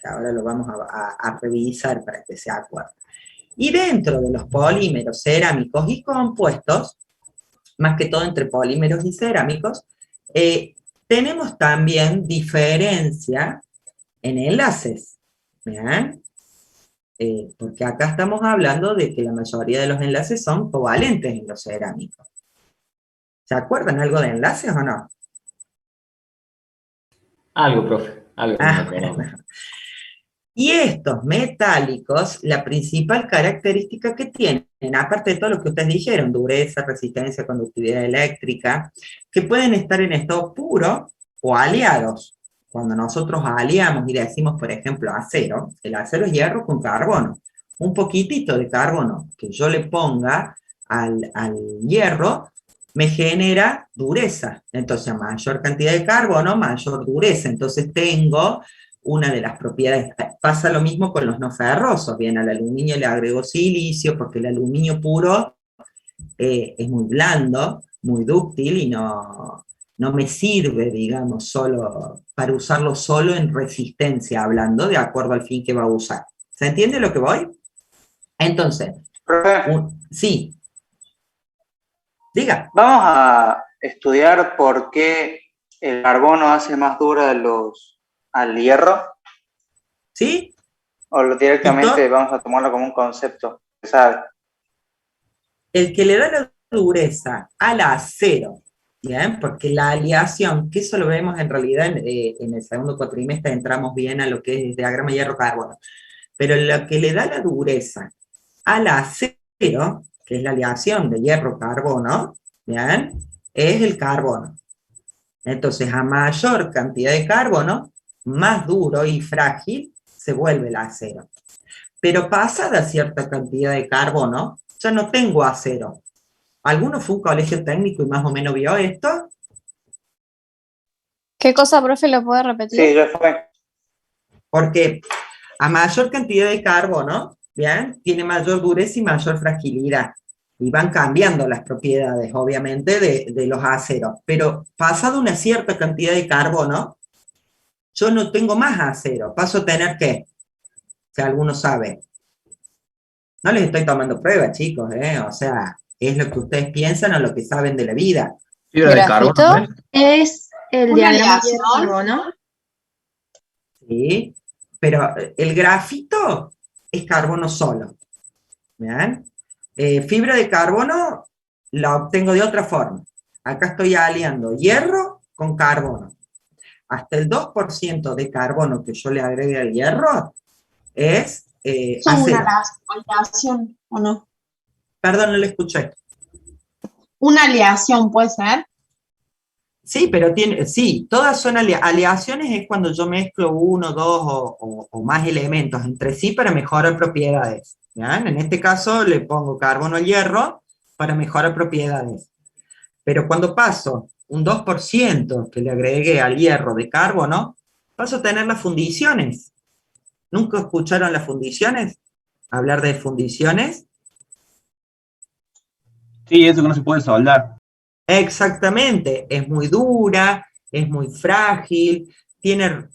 que ahora lo vamos a revisar para que se acuerden. Y dentro de los polímeros cerámicos y compuestos, más que todo entre polímeros y cerámicos, tenemos también diferencia en enlaces. ¿Bien? Porque acá estamos hablando de que la mayoría de los enlaces son covalentes en los cerámicos. ¿Se acuerdan algo de enlaces o no? Algo, profe, algo me acordaba. Bueno. Y estos metálicos, la principal característica que tienen, aparte de todo lo que ustedes dijeron, dureza, resistencia, conductividad eléctrica, que pueden estar en estado puro o aliados. Cuando nosotros aliamos y decimos, por ejemplo, acero, el acero es hierro con carbono. Un poquitito de carbono que yo le ponga al hierro me genera dureza. Entonces, a mayor cantidad de carbono, mayor dureza. Entonces tengo una de las propiedades. Pasa lo mismo con los no ferrosos. Bien, al aluminio le agrego silicio porque el aluminio puro es muy blando, muy dúctil y no me sirve, digamos, solo para usarlo solo en resistencia, hablando de acuerdo al fin que va a usar. ¿Se entiende lo que voy? Entonces, sí. Diga. Vamos a estudiar por qué el carbono hace más dura al hierro. ¿Sí? O directamente vamos a tomarlo como un concepto, ¿sabe? El que le da la dureza al acero, ¿bien? Porque la aleación, que eso lo vemos en realidad en el segundo cuatrimestre, entramos bien a lo que es el diagrama hierro-carbono, pero lo que le da la dureza al acero, que es la aleación de hierro-carbono, ¿bien? Es el carbono. Entonces, a mayor cantidad de carbono, más duro y frágil se vuelve el acero. Pero pasada cierta cantidad de carbono, ya no tengo acero. ¿Alguno fue a un colegio técnico y más o menos vio esto? ¿Qué cosa, profe, lo puede repetir? Sí, ya fue. Porque a mayor cantidad de carbono, ¿bien? Tiene mayor dureza y mayor fragilidad. Y van cambiando las propiedades, obviamente, de los aceros. Pero pasado una cierta cantidad de carbono, yo no tengo más acero. Paso a tener ¿qué? Si alguno sabe. No les estoy tomando pruebas, chicos, O sea, es lo que ustedes piensan o lo que saben de la vida. Fibra de carbono, ¿no? Es el diagrama de carbono. Sí, pero el grafito es carbono solo. ¿Bien? Fibra de carbono la obtengo de otra forma. Acá estoy aliando hierro con carbono. Hasta el 2% de carbono que yo le agregue al hierro es acero. Una aleación, ¿o no? Perdón, no le escuché. Una aleación, ¿puede ser? Sí, pero sí, todas son aleaciones, es cuando yo mezclo uno, dos o más elementos entre sí para mejorar propiedades. ¿Bien? En este caso le pongo carbono al hierro para mejorar propiedades. Pero cuando paso un 2% que le agregué al hierro de carbono, paso a tener las fundiciones. ¿Nunca escucharon las fundiciones? ¿Hablar de fundiciones? Sí, eso que no se puede soldar. Exactamente, es muy dura, es muy frágil, tiene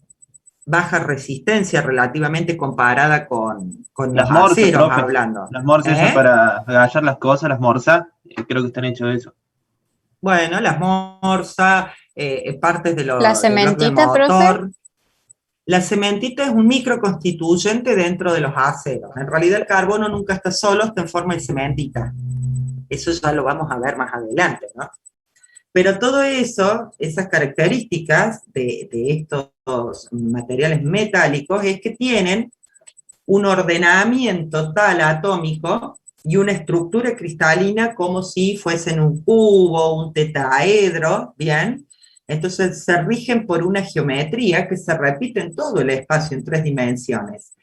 baja resistencia relativamente comparada con Las los morsas, aceros, profe. hablando. Las morsas esas para agallar las cosas, las morsas, creo que están hechos de eso. Bueno, las morsas, partes ¿La del bloque de cementita, motor. profe? La cementita es un microconstituyente dentro de los aceros. En realidad el carbono nunca está solo, está en forma de cementita. Eso ya lo vamos a ver más adelante, ¿no? Pero todo eso, esas características de estos materiales metálicos es que tienen un ordenamiento tal atómico y una estructura cristalina como si fuesen un cubo, un tetraedro, ¿bien? Entonces se rigen por una geometría que se repite en todo el espacio en 3 dimensiones.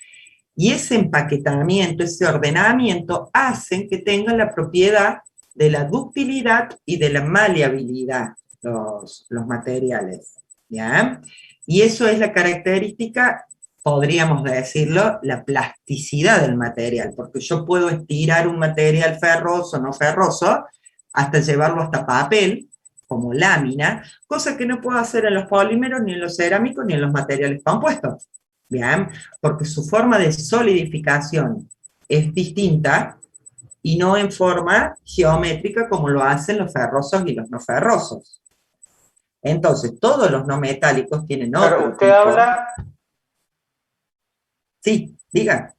Y ese empaquetamiento, ese ordenamiento, hacen que tengan la propiedad de la ductilidad y de la maleabilidad los materiales. ¿Ya? Y eso es la característica, podríamos decirlo, la plasticidad del material, porque yo puedo estirar un material ferroso, no ferroso, hasta llevarlo hasta papel, como lámina, cosa que no puedo hacer en los polímeros, ni en los cerámicos, ni en los materiales compuestos. ¿bien? Porque su forma de solidificación es distinta y no en forma geométrica como lo hacen los ferrosos y los no ferrosos. Entonces, todos los no metálicos tienen otro Pero usted tipo. habla, Sí, diga.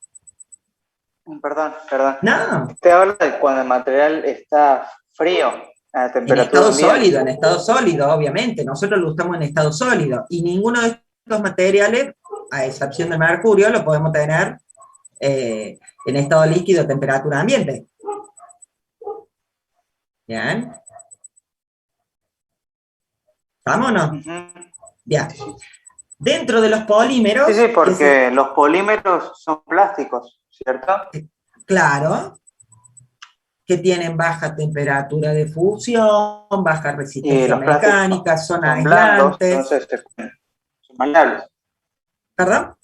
perdón, No, usted habla de cuando el material está frío, a temperatura ambiente. en estado sólido, obviamente. Nosotros lo usamos en estado sólido. Y ninguno de estos materiales, a excepción del mercurio, lo podemos tener en estado líquido a temperatura ambiente. ¿Bien? ¿Vámonos? Bien. Dentro de los polímeros... Sí, porque los polímeros son plásticos, ¿cierto? Claro, que tienen baja temperatura de fusión, baja Y resistencia los plásticos mecánica, son blandos, aislantes. entonces son maleables. ¿Perdón?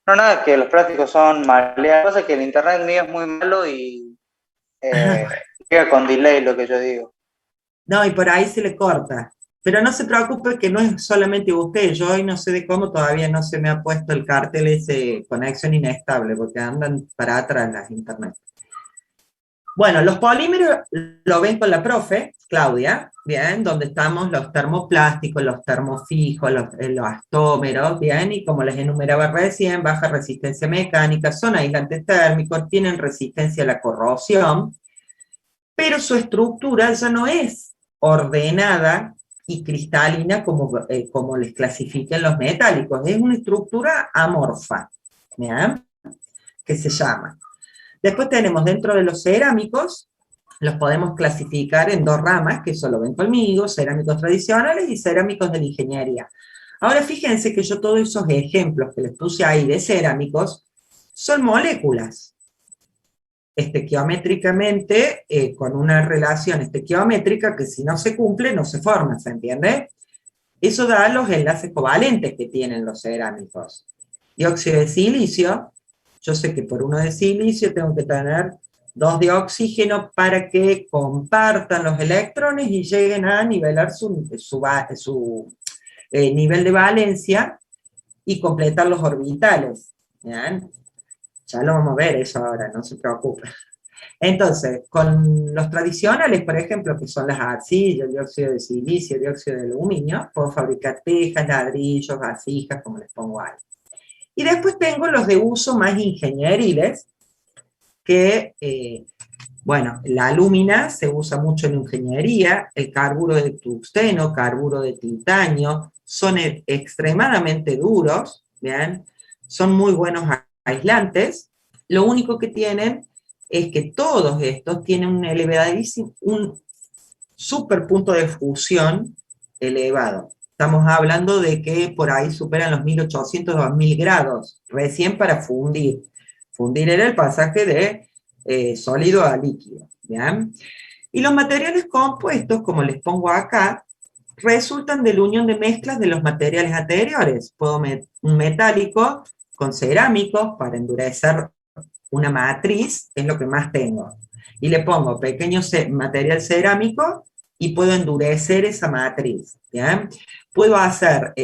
No, nada, que los plásticos son maleables. Lo que pasa es que el internet mío es muy malo y llega con delay lo que yo digo. No, y por ahí se le corta. Pero no se preocupe que no es solamente usted. Yo hoy no sé de cómo todavía no se me ha puesto el cartel ese conexión inestable, porque andan para atrás las internet. Bueno, los polímeros lo ven con la profe, Claudia, bien, donde estamos los termoplásticos, los termofijos, los astómeros, bien, y como les enumeraba recién, baja resistencia mecánica, son aislantes térmicos, tienen resistencia a la corrosión, pero su estructura ya no es ordenada y cristalina como les clasifiquen los metálicos, es una estructura amorfa, ¿bien? Que se llama. Después tenemos dentro de los cerámicos, los podemos clasificar en dos ramas, que eso lo ven conmigo, cerámicos tradicionales y cerámicos de la ingeniería. Ahora fíjense que yo todos esos ejemplos que les puse ahí de cerámicos son moléculas. Estequiométricamente, con una relación estequiométrica que si no se cumple, no se forma, ¿se entiende? Eso da los enlaces covalentes que tienen los cerámicos. Dióxido de silicio, yo sé que por uno de silicio tengo que tener 2 de oxígeno para que compartan los electrones y lleguen a nivelar su nivel de valencia y completar los orbitales. ¿Bien? Ya lo vamos a ver eso ahora, no se preocupen. Entonces, con los tradicionales, por ejemplo, que son las arcillas, dióxido de silicio, dióxido de aluminio, puedo fabricar tejas, ladrillos, vasijas, como les pongo ahí. Y después tengo los de uso más ingenieriles, que, bueno, la alúmina se usa mucho en ingeniería, el carburo de tungsteno, carburo de titanio, son extremadamente duros, ¿bien? Son muy buenos aislantes, lo único que tienen es que todos estos tienen un super punto de fusión elevado. Estamos hablando de que por ahí superan los 1800 o 2000 grados, recién para fundir. Fundir era el pasaje de sólido a líquido, ¿bien? Y los materiales compuestos, como les pongo acá, resultan de la unión de mezclas de los materiales anteriores. Puedo un metálico con cerámicos para endurecer una matriz, es lo que más tengo. Y le pongo pequeño material cerámico y puedo endurecer esa matriz, ¿bien? Puedo hacer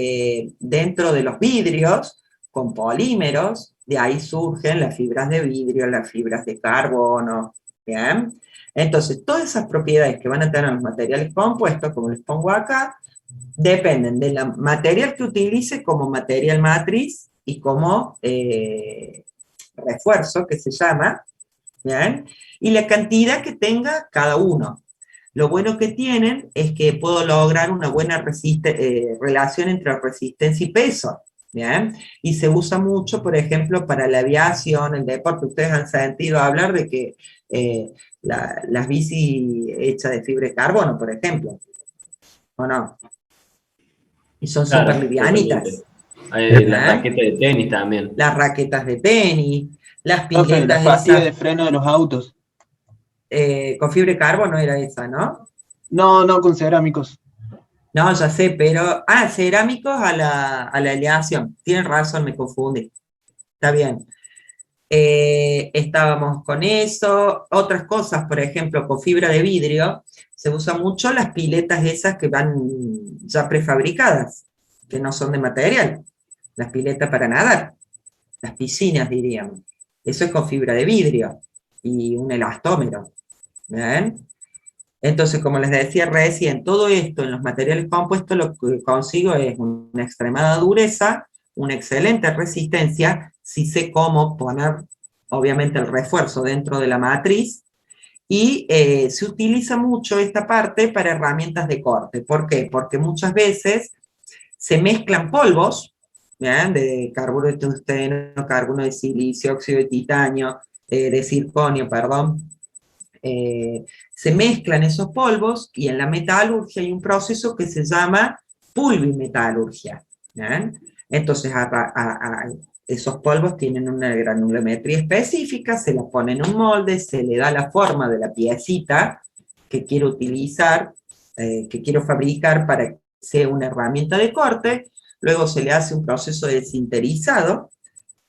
dentro de los vidrios, con polímeros, de ahí surgen las fibras de vidrio, las fibras de carbono, ¿bien? Entonces, todas esas propiedades que van a tener los materiales compuestos, como les pongo acá, dependen del material que utilice como material matriz y como refuerzo, que se llama, ¿bien? Y la cantidad que tenga cada uno. Lo bueno que tienen es que puedo lograr una buena relación entre resistencia y peso, ¿bien? Y se usa mucho, por ejemplo, para la aviación, el deporte. Ustedes han sentido hablar de que las bici hechas de fibra de carbono, por ejemplo, ¿o no? Y son Claro, súper livianitas. hay las raquetas de tenis también. Las raquetas de tenis, las Profe, piletas las pastillas de esas, freno de los autos. con fibra de carbono era esa, ¿no? No, con cerámicos. No, ya sé, pero... Ah, cerámicos a la aleación. Tienen razón, me confundí. Está bien. Estábamos con eso. Otras cosas, por ejemplo, con fibra de vidrio, se usan mucho las piletas esas que van ya prefabricadas. que no son de material. Las piletas para nadar, las piscinas diríamos. Eso es con fibra de vidrio y un elastómero. ¿Ven? Entonces, como les decía recién, todo esto en los materiales compuestos lo que consigo es una extremada dureza, una excelente resistencia, si sé cómo poner, obviamente, el refuerzo dentro de la matriz, y se utiliza mucho esta parte para herramientas de corte. ¿Por qué? Porque muchas veces se mezclan polvos, ¿bien? De carburo de tungsteno, carbono de silicio, óxido de titanio, de circonio, perdón. Se mezclan esos polvos y en la metalurgia hay un proceso que se llama pulvimetalurgia. ¿Bien? Entonces esos polvos tienen una granulometría específica, se la pone en un molde, se le da la forma de la piecita que quiero utilizar, que quiero fabricar para que sea una herramienta de corte, luego se le hace un proceso de sinterizado.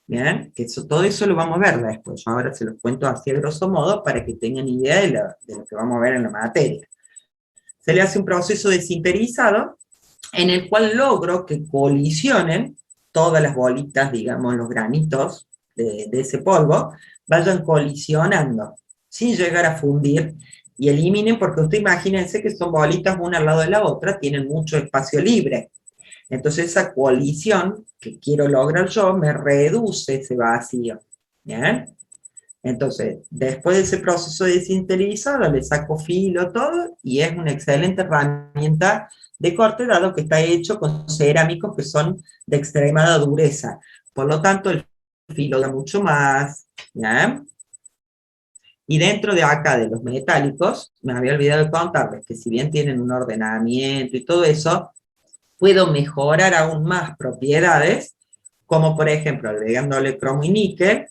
Bien, que todo eso lo vamos a ver después. Yo ahora se los cuento así a grosso modo para que tengan idea de lo que vamos a ver en la materia. Se le hace un proceso de sinterizado en el cual logro que colisionen todas las bolitas, digamos, los granitos de ese polvo, vayan colisionando sin llegar a fundir y eliminen, porque usted imagínense que son bolitas una al lado de la otra, tienen mucho espacio libre. Entonces esa colisión que quiero lograr yo me reduce ese vacío. ¿Bien? Entonces, después de ese proceso de sinterizado, le saco filo, todo, y es una excelente herramienta de corte, dado que está hecho con cerámicos que son de extremada dureza. Por lo tanto, el filo da mucho más. ¿Bien? Y dentro de acá, de los metálicos, me había olvidado de contarles que si bien tienen un ordenamiento y todo eso, puedo mejorar aún más propiedades, como por ejemplo agregándole cromo y níquel,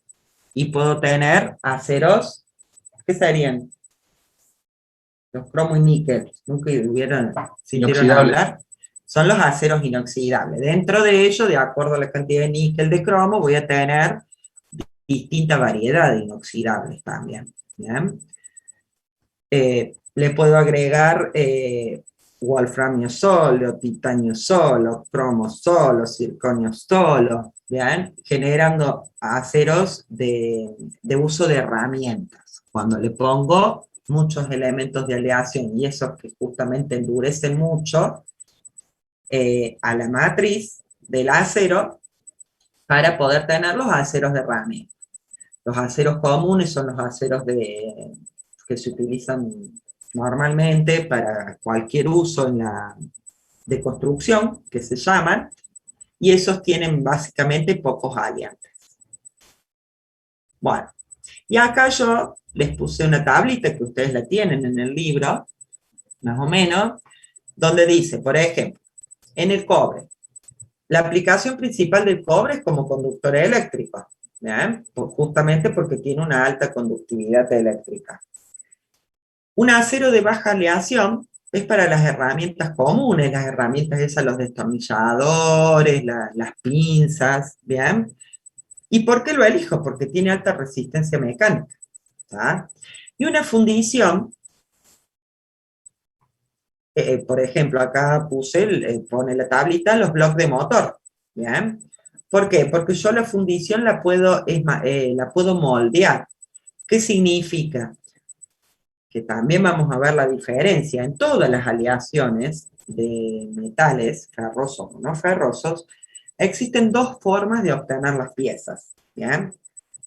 y puedo tener aceros, ¿qué serían? Los cromo y níquel, nunca sintieron hablar, son los aceros inoxidables. Dentro de ello, de acuerdo a la cantidad de níquel de cromo, voy a tener distinta variedad de inoxidables también. ¿Bien? Le puedo agregar wolframio solo, titanio solo, cromo solo, circonio solo, ¿bien? Generando aceros de uso de herramientas. Cuando le pongo muchos elementos de aleación y esos que justamente endurecen mucho a la matriz del acero para poder tener los aceros de herramientas. Los aceros comunes son los aceros que se utilizan normalmente para cualquier uso de construcción, que se llaman, y esos tienen básicamente pocos aliantes. Bueno, y acá yo les puse una tablita que ustedes la tienen en el libro, más o menos, donde dice, por ejemplo, en el cobre, la aplicación principal del cobre es como conductor eléctrico, ¿bien? Justamente porque tiene una alta conductividad eléctrica. Un acero de baja aleación es para las herramientas comunes, las herramientas esas, los destornilladores, las pinzas, ¿bien? ¿Y por qué lo elijo? Porque tiene alta resistencia mecánica, ¿tá? Y una fundición, por ejemplo, acá pone la tablita, los bloques de motor, ¿bien? ¿Por qué? Porque yo la fundición la puedo moldear. ¿Qué significa? Que también vamos a ver la diferencia en todas las aleaciones de metales, ferrosos o no ferrosos, existen dos formas de obtener las piezas, ¿bien?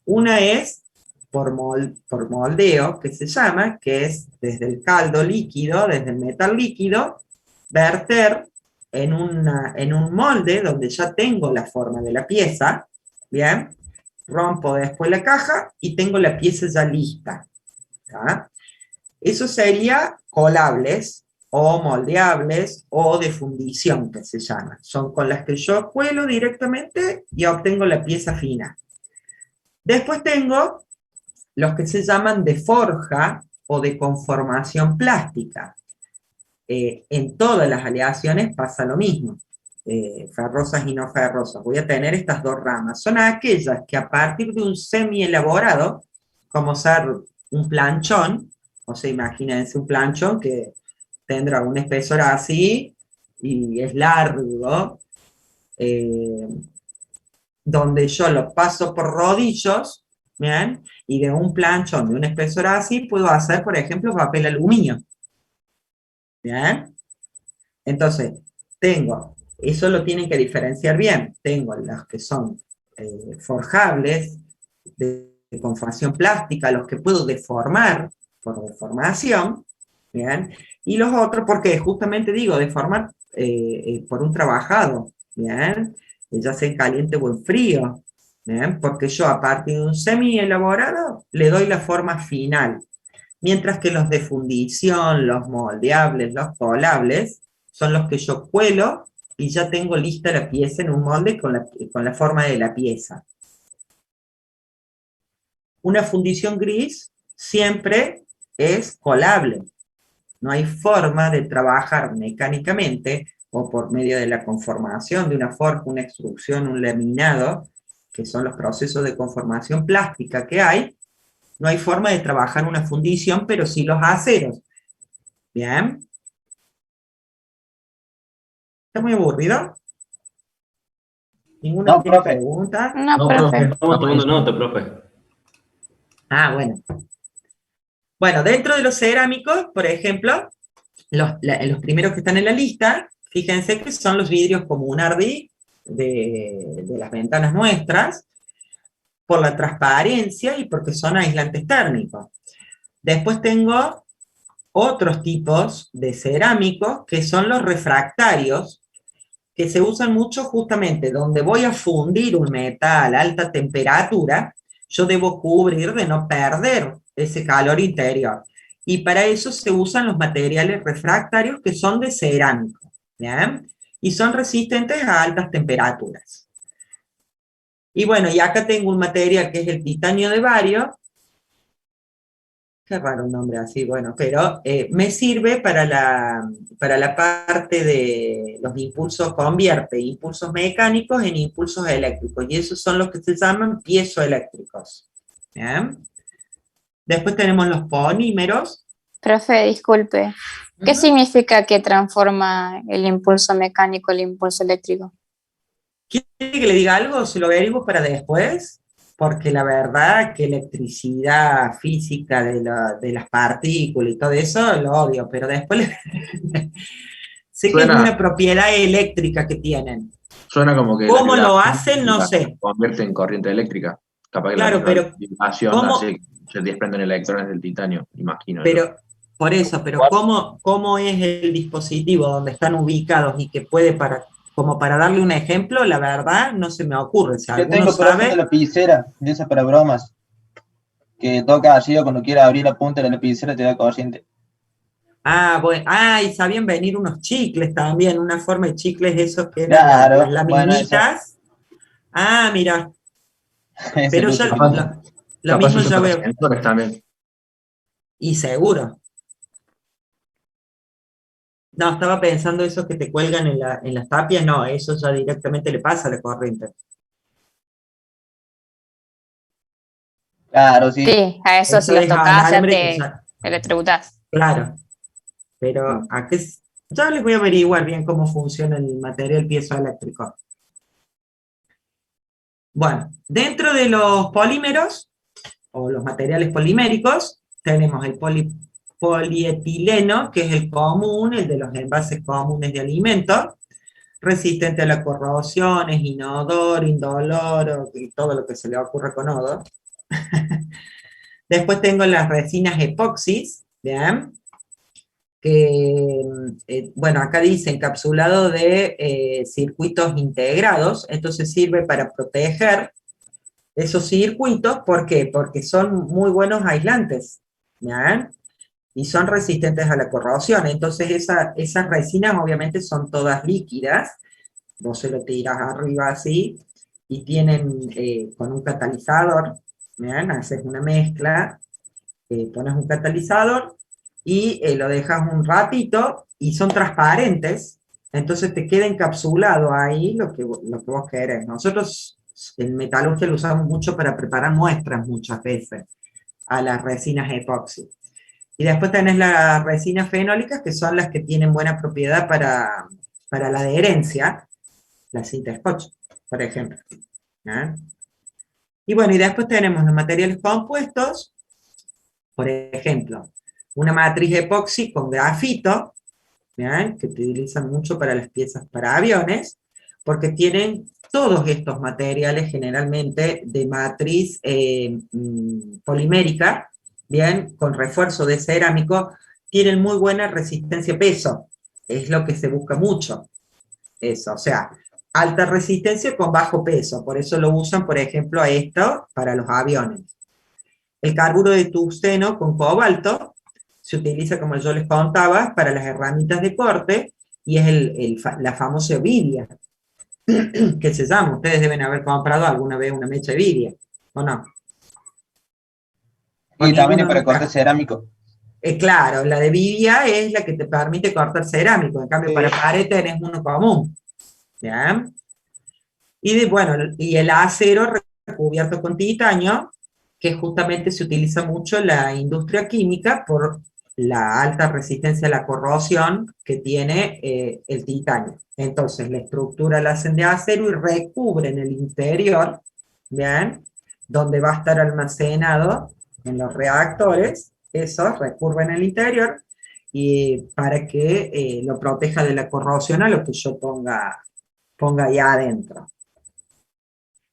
Una es por moldeo, que se llama, que es desde el líquido, desde el metal líquido, verter en un molde donde ya tengo la forma de la pieza, ¿bien? Rompo después la caja y tengo la pieza ya lista, ¿tá? Eso sería colables o moldeables o de fundición, que se llaman. Son con las que yo cuelo directamente y obtengo la pieza fina. Después tengo los que se llaman de forja o de conformación plástica. En todas las aleaciones pasa lo mismo. Ferrosas y no ferrosas. Voy a tener estas dos ramas. Son aquellas que a partir de un semi-elaborado, como ser un planchón, o sea, imagínense un planchón que tendrá un espesor así, y es largo, donde yo lo paso por rodillos, ¿bien? Y de un planchón de un espesor así puedo hacer, por ejemplo, papel aluminio. ¿Bien? Entonces, eso lo tienen que diferenciar bien. Tengo los que son forjables, de conformación plástica, los que puedo deformar por deformación, ¿bien? Y los otros, porque justamente digo, deformar por un trabajado, ¿bien? Ya sea en caliente o en frío, ¿bien? Porque yo a partir de un semi elaborado le doy la forma final, mientras que los de fundición, los moldeables, los colables, son los que yo cuelo y ya tengo lista la pieza en un molde con la forma de la pieza. Una fundición gris siempre es colable. No hay forma de trabajar mecánicamente o por medio de la conformación de una forja, una extrusión, un laminado, que son los procesos de conformación plástica que hay. No hay forma de trabajar una fundición, pero sí los aceros. ¿Bien? ¿Está muy aburrido? ¿Ninguna No, tiene profe. preguntas? No, No, profe. profe, estamos tomando nota, profe. Ah, bueno. Bueno, dentro de los cerámicos, por ejemplo, los primeros que están en la lista, fíjense que son los vidrios comunardi de las ventanas nuestras, por la transparencia y porque son aislantes térmicos. Después tengo otros tipos de cerámicos que son los refractarios, que se usan mucho justamente donde voy a fundir un metal a alta temperatura, yo debo cubrir de no perder ese calor interior. Y para eso se usan los materiales refractarios que son de cerámico, ¿bien? Y son resistentes a altas temperaturas. Y bueno, y acá tengo un material que es el titanio de bario. Qué raro un nombre así, bueno, pero me sirve para la parte de los impulsos, convierte impulsos mecánicos en impulsos eléctricos, y esos son los que se llaman piezoeléctricos. ¿Bien? Después tenemos los polímeros. Profe, disculpe. ¿Qué significa que transforma el impulso mecánico el impulso eléctrico? ¿Quiere que le diga algo? ¿Se lo averiguo para después? Porque la verdad que electricidad, física de las partículas y todo eso, lo odio, pero después sé que es una propiedad eléctrica que tienen. Suena como que ¿Cómo lo hacen? No sé. Convierte en corriente eléctrica. Capaz que claro, pero vibración hace que se desprenden electrones del titanio, imagino. Pero, por eso, pero ¿cómo es el dispositivo donde están ubicados y que puede como para darle un ejemplo, la verdad no se me ocurre. Si yo tengo por ejemplo la lapicera, de esa para bromas, que toca así o cuando quiera abrir la punta de la lapicera te da corriente. Ah, bueno, y sabían venir unos chicles también, una forma de chicles esos que eran claro, las laminitas. Bueno, mira. Pero ya lo mismo ya veo. También. Y seguro. No, estaba pensando esos que te cuelgan en las tapias, no, eso ya directamente le pasa la corriente. Claro, sí. Sí, a eso si los tocas ya te electrocutás. Claro, pero ya les voy a averiguar bien cómo funciona el material piezoeléctrico. Bueno, dentro de los polímeros, o los materiales poliméricos, tenemos el polietileno, que es el común, el de los envases comunes de alimentos, resistente a la corrosión, es inodoro, indoloro, y todo lo que se le ocurre con odor. Después tengo las resinas epoxis, ¿bien? Que, bueno, acá dice encapsulado de circuitos integrados. Esto se sirve para proteger esos circuitos. ¿Por qué? Porque son muy buenos aislantes, ¿bien? Y son resistentes a la corrosión. Entonces esas resinas obviamente son todas líquidas. Vos se lo tiras arriba así, y tienen con un catalizador, ¿bien? Haces una mezcla, pones un catalizador, y lo dejas un ratito, y son transparentes, entonces te queda encapsulado ahí lo que vos querés. Nosotros en metalurgia lo usamos mucho para preparar muestras muchas veces, a las resinas epoxi. Y después tenés las resinas fenólicas, que son las que tienen buena propiedad para la adherencia, la cinta Scotch, por ejemplo. ¿Ah? Y bueno, y después tenemos los materiales compuestos, por ejemplo, una matriz epoxi con grafito, ¿bien? Que utilizan mucho para las piezas para aviones, porque tienen todos estos materiales generalmente de matriz polimérica, bien, con refuerzo de cerámico, tienen muy buena resistencia a peso, es lo que se busca mucho, eso, o sea, alta resistencia con bajo peso, por eso lo usan, por ejemplo, a esto para los aviones. El carburo de tungsteno con cobalto se utiliza, como yo les contaba, para las herramientas de corte, y es la famosa vidia, que se llama. Ustedes deben haber comprado alguna vez una mecha de vidia, ¿o no? Y también es Ninguno para nunca. cortar cerámico. Claro, la de vidia es la que te permite cortar cerámico, en cambio para pared tenés uno común. ¿Bien? Bueno, y el acero recubierto con titanio, que justamente se utiliza mucho en la industria química por la alta resistencia a la corrosión que tiene el titanio. Entonces, la estructura la hacen de acero y recubren el interior, ¿bien? Donde va a estar almacenado en los reactores, eso, recubren el interior, y para que lo proteja de la corrosión a lo que yo ponga ahí adentro.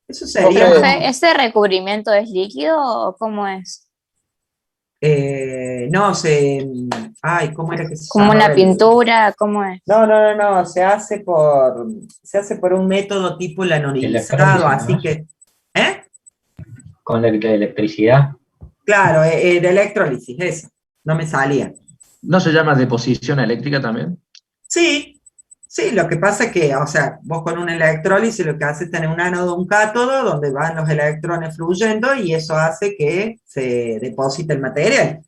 Eso sería... Profe, ¿ese recubrimiento es líquido o cómo es? No, ay, ¿cómo era que se ¿Como llamaba una pintura? ¿Cómo es? No, se hace por un método tipo lanolizado, Electrólisis, así ¿no? que... ¿Eh? Con la electricidad. Claro, de electrólisis, eso. No me salía. ¿No se llama deposición eléctrica también? Sí, sí, lo que pasa es que, o sea, vos con una electrólisis lo que haces es tener un ánodo, un cátodo, donde van los electrones fluyendo, y eso hace que se deposite el material.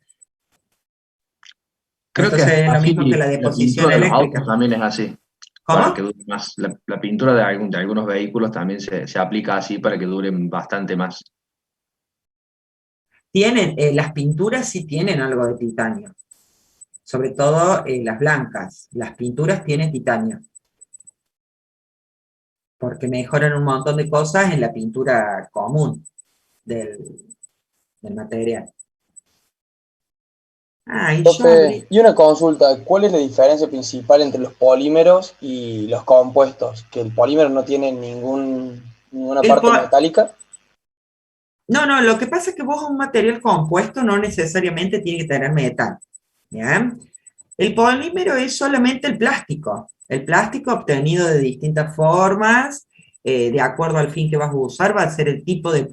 Creo que Entonces es lo mismo que la la deposición pintura de los autos eléctrica. también es así, para que ¿Cómo? dure más. La pintura de algunos vehículos también se aplica así para que duren bastante más. Las pinturas sí tienen algo de titanio, sobre todo las blancas. Las pinturas tienen titanio, porque mejoran un montón de cosas en la pintura común del, del material. Ah, y yo Profe, abrí... y una consulta, ¿cuál es la diferencia principal entre los polímeros y los compuestos? Que el polímero no tiene ninguna El parte po- metálica. no, lo que pasa es que vos un material compuesto no necesariamente tiene que tener metal. ¿Bien? El polímero es solamente el plástico obtenido de distintas formas, de acuerdo al fin que vas a usar, va a ser el tipo de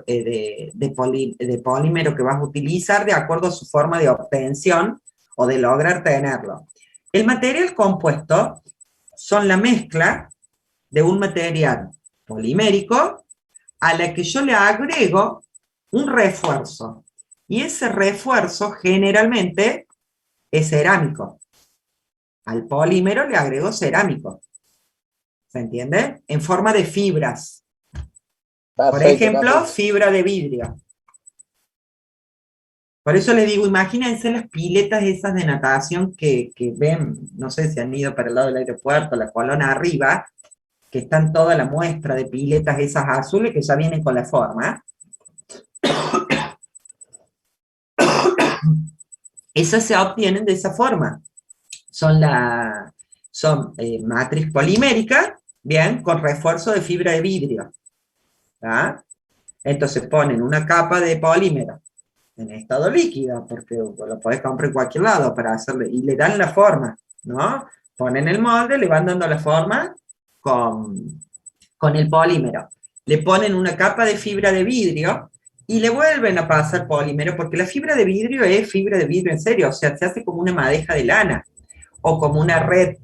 polímero que vas a utilizar de acuerdo a su forma de obtención o de lograr tenerlo. El material compuesto son la mezcla de un material polimérico a la que yo le agrego un refuerzo, y ese refuerzo generalmente es cerámico. Al polímero le agrego cerámico. ¿Se entiende? En forma de fibras. Por Perfecto, ejemplo, perfecto. fibra de vidrio. Por eso les digo, imagínense las piletas esas de natación que ven, no sé si han ido para el lado del aeropuerto, la Colona arriba, que están toda la muestra de piletas esas azules que ya vienen con la forma. Esas se obtienen de esa forma. Son matriz polimérica, bien, con refuerzo de fibra de vidrio. ¿Tá? Entonces ponen una capa de polímero en estado líquido, porque lo podés comprar en cualquier lado para hacerle, y le dan la forma, ¿no? Ponen el molde, le van dando la forma con el polímero. Le ponen una capa de fibra de vidrio y le vuelven a pasar polímero, porque la fibra de vidrio es fibra de vidrio en serio, o sea, se hace como una madeja de lana o como una red,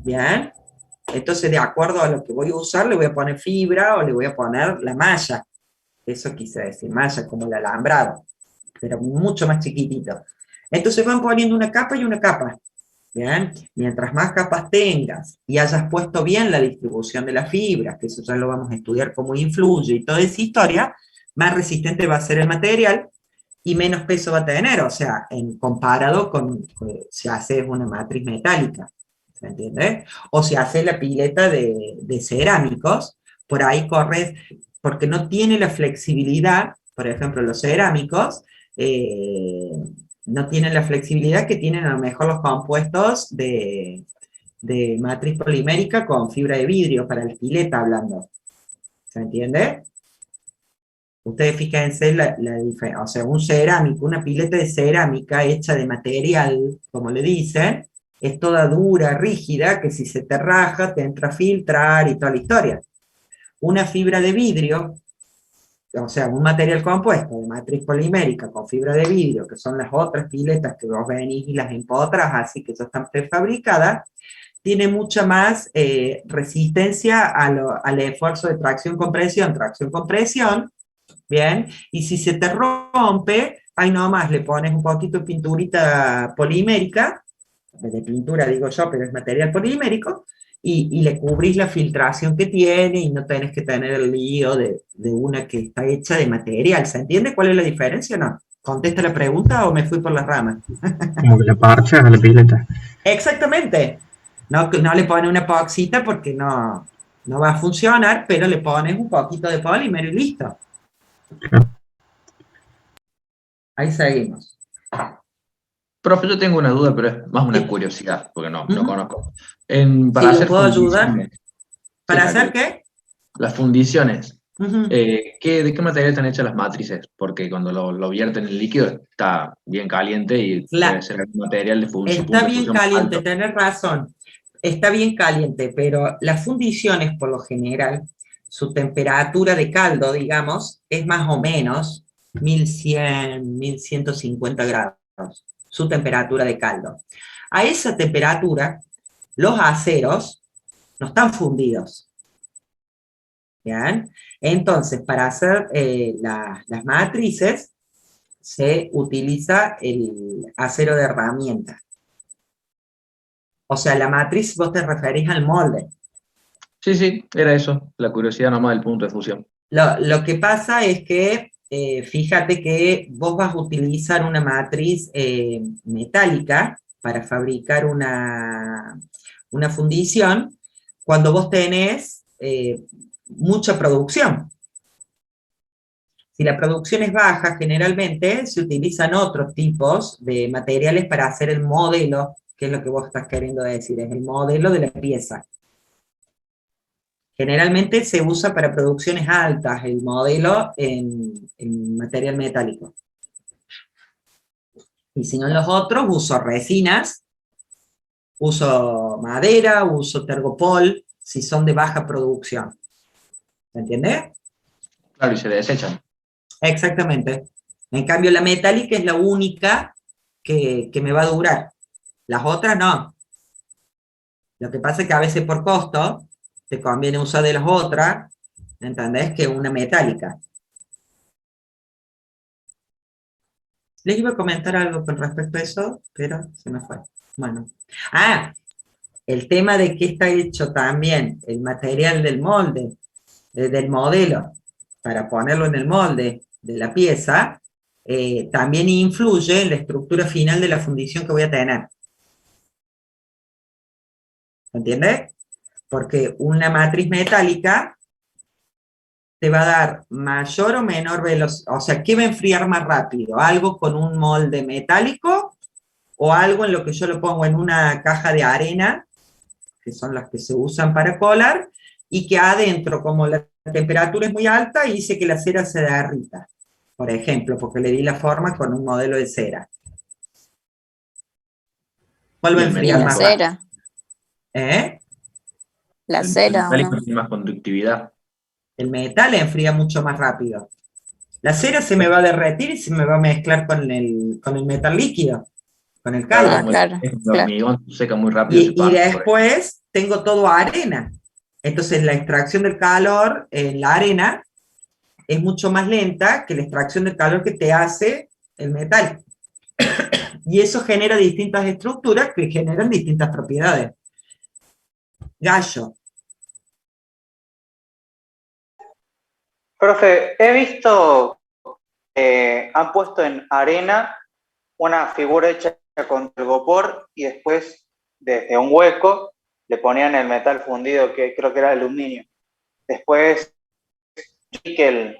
¿bien? Entonces, de acuerdo a lo que voy a usar, le voy a poner fibra o le voy a poner la malla. Eso quise decir, malla, como el alambrado, pero mucho más chiquitito. Entonces van poniendo una capa y una capa. ¿Bien? Mientras más capas tengas y hayas puesto bien la distribución de las fibras, que eso ya lo vamos a estudiar cómo influye y toda esa historia, más resistente va a ser el material y menos peso va a tener, o sea, comparado con si haces una matriz metálica. ¿Se ¿se entiende? O si haces la pileta de cerámicos, por ahí corres, porque no tiene la flexibilidad, por ejemplo, los cerámicos, no tienen la flexibilidad que tienen a lo mejor los compuestos de matriz polimérica con fibra de vidrio, para la pileta hablando. ¿Se entiende? Ustedes fíjense la diferencia, o sea, un cerámico, una pileta de cerámica hecha de material, como le dicen, es toda dura, rígida, que si se te raja, te entra a filtrar y toda la historia. Una fibra de vidrio, o sea, un material compuesto de matriz polimérica con fibra de vidrio, que son las otras piletas que vos venís y las empotras, así que ya están prefabricadas, tiene mucha más resistencia al esfuerzo de tracción-compresión, ¿bien? Y si se te rompe, ahí nomás le pones un poquito de pinturita polimérica, de pintura digo yo, pero es material polimérico, y le cubrís la filtración que tiene y no tenés que tener el lío de una que está hecha de material. ¿Se entiende cuál es la diferencia o no? ¿Contesta la pregunta o me fui por las ramas? Como que le parchas a la pileta. Exactamente. No, no le pones una epoxita porque no va a funcionar, pero le pones un poquito de polímero y listo. Ahí seguimos. Profe, yo tengo una duda, pero es más una curiosidad, porque no conozco. Para Sí, hacer ¿lo puedo ayudar? fundiciones. ¿Para Sí, hacer qué? las fundiciones. Ujú. ¿De qué material están hechas las matrices? Porque cuando lo vierten en el líquido está bien caliente y debe ser un material de fundición. Está bien caliente, tenés razón. Está bien caliente, pero las fundiciones, por lo general, su temperatura de caldo, digamos, es más o menos 1100, 1150 grados. Su temperatura de caldo. A esa temperatura, los aceros no están fundidos. ¿Bien? Entonces, para hacer las matrices, se utiliza el acero de herramienta. O sea, la matriz, vos te referís al molde. Sí, era eso, la curiosidad nomás del punto de fusión. Lo que pasa es que, fíjate que vos vas a utilizar una matriz metálica para fabricar una fundición cuando vos tenés mucha producción. Si la producción es baja, generalmente se utilizan otros tipos de materiales para hacer el modelo, que es lo que vos estás queriendo decir, es el modelo de la pieza. Generalmente se usa para producciones altas el modelo en material metálico. Y si no en los otros, uso resinas, uso madera, uso tergopol, si son de baja producción. ¿Se entiende? Claro, y se desechan. Exactamente. En cambio, la metálica es la única que me va a durar. Las otras no. Lo que pasa es que a veces por costo te conviene usar de las otras, ¿entendés? Que una metálica. Les iba a comentar algo con respecto a eso, pero se me fue. Bueno. El tema de que está hecho también el material del molde, del modelo, para ponerlo en el molde de la pieza, también influye en la estructura final de la fundición que voy a tener. ¿Entiendes? Porque una matriz metálica te va a dar mayor o menor velocidad. O sea, ¿qué va a enfriar más rápido? ¿Algo con un molde metálico o algo en lo que yo lo pongo en una caja de arena, que son las que se usan para colar, y que adentro, como la temperatura es muy alta, hice que la cera se derrita, por ejemplo, porque le di la forma con un modelo de cera? ¿Cuál va a enfriar más rápido? Cera. ¿Eh? La cera, ¿o no? Tiene más conductividad. El metal enfría mucho más rápido. La cera se me va a derretir y se me va a mezclar con el metal líquido, con el caldo. Claro. El hormigón seca muy rápido. Y después tengo todo arena. Entonces la extracción del calor en la arena es mucho más lenta que la extracción del calor que te hace el metal. Y eso genera distintas estructuras que generan distintas propiedades. Gallo. Profe, he visto han puesto en arena una figura hecha con telgopor y después desde un hueco, le ponían el metal fundido, que creo que era aluminio. Después que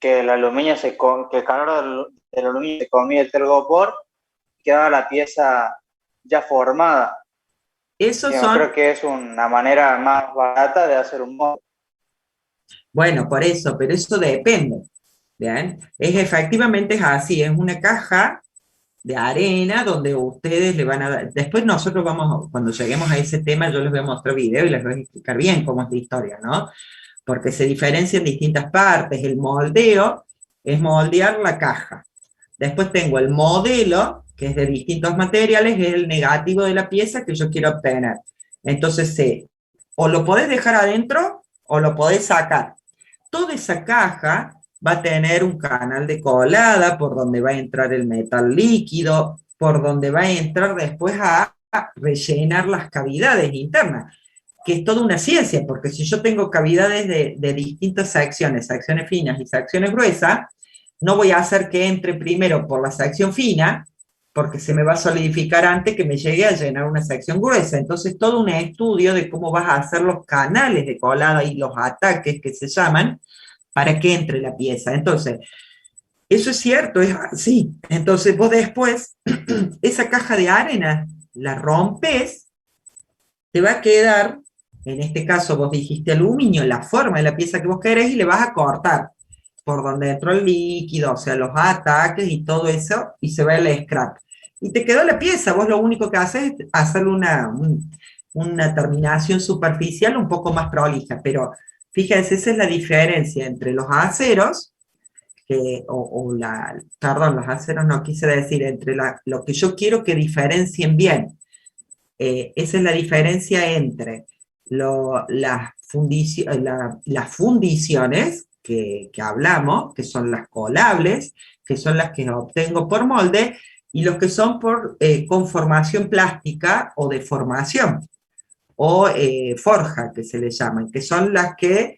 el aluminio que el calor del aluminio se comía el telgopor, quedaba la pieza ya formada. Esos Yo son... creo que es una manera más barata de hacer un molde. Bueno, por eso, pero eso depende. ¿Bien? Efectivamente es así, es una caja de arena donde ustedes le van a dar, después nosotros vamos, cuando lleguemos a ese tema, yo les voy a mostrar video y les voy a explicar bien cómo es la historia, ¿no? Porque se diferencia en distintas partes. El moldeo es moldear la caja. Después tengo el modelo, que es de distintos materiales, es el negativo de la pieza que yo quiero obtener. Entonces, o lo podés dejar adentro o lo podés sacar. Toda esa caja va a tener un canal de colada por donde va a entrar el metal líquido, por donde va a entrar después a rellenar las cavidades internas, que es toda una ciencia, porque si yo tengo cavidades de distintas secciones finas y secciones gruesas, no voy a hacer que entre primero por la sección fina, porque se me va a solidificar antes que me llegue a llenar una sección gruesa. Entonces, todo un estudio de cómo vas a hacer los canales de colada y los ataques que se llaman, para que entre la pieza. Entonces, eso es cierto, es así. Entonces, vos después, esa caja de arena, la rompes, te va a quedar, en este caso vos dijiste aluminio, la forma de la pieza que vos querés, y le vas a cortar por donde entró el líquido, o sea, los ataques y todo eso, y se va el scrap. Y te quedó la pieza, vos lo único que haces es hacerle una terminación superficial un poco más prolija, pero fíjense, esa es la diferencia entre los aceros, perdón, los aceros no quise decir, entre lo que yo quiero que diferencien bien. Esa es la diferencia entre las fundiciones que hablamos, que son las colables, que son las que obtengo por molde, y los que son por conformación plástica o deformación, o forja, que se le llaman, que son las que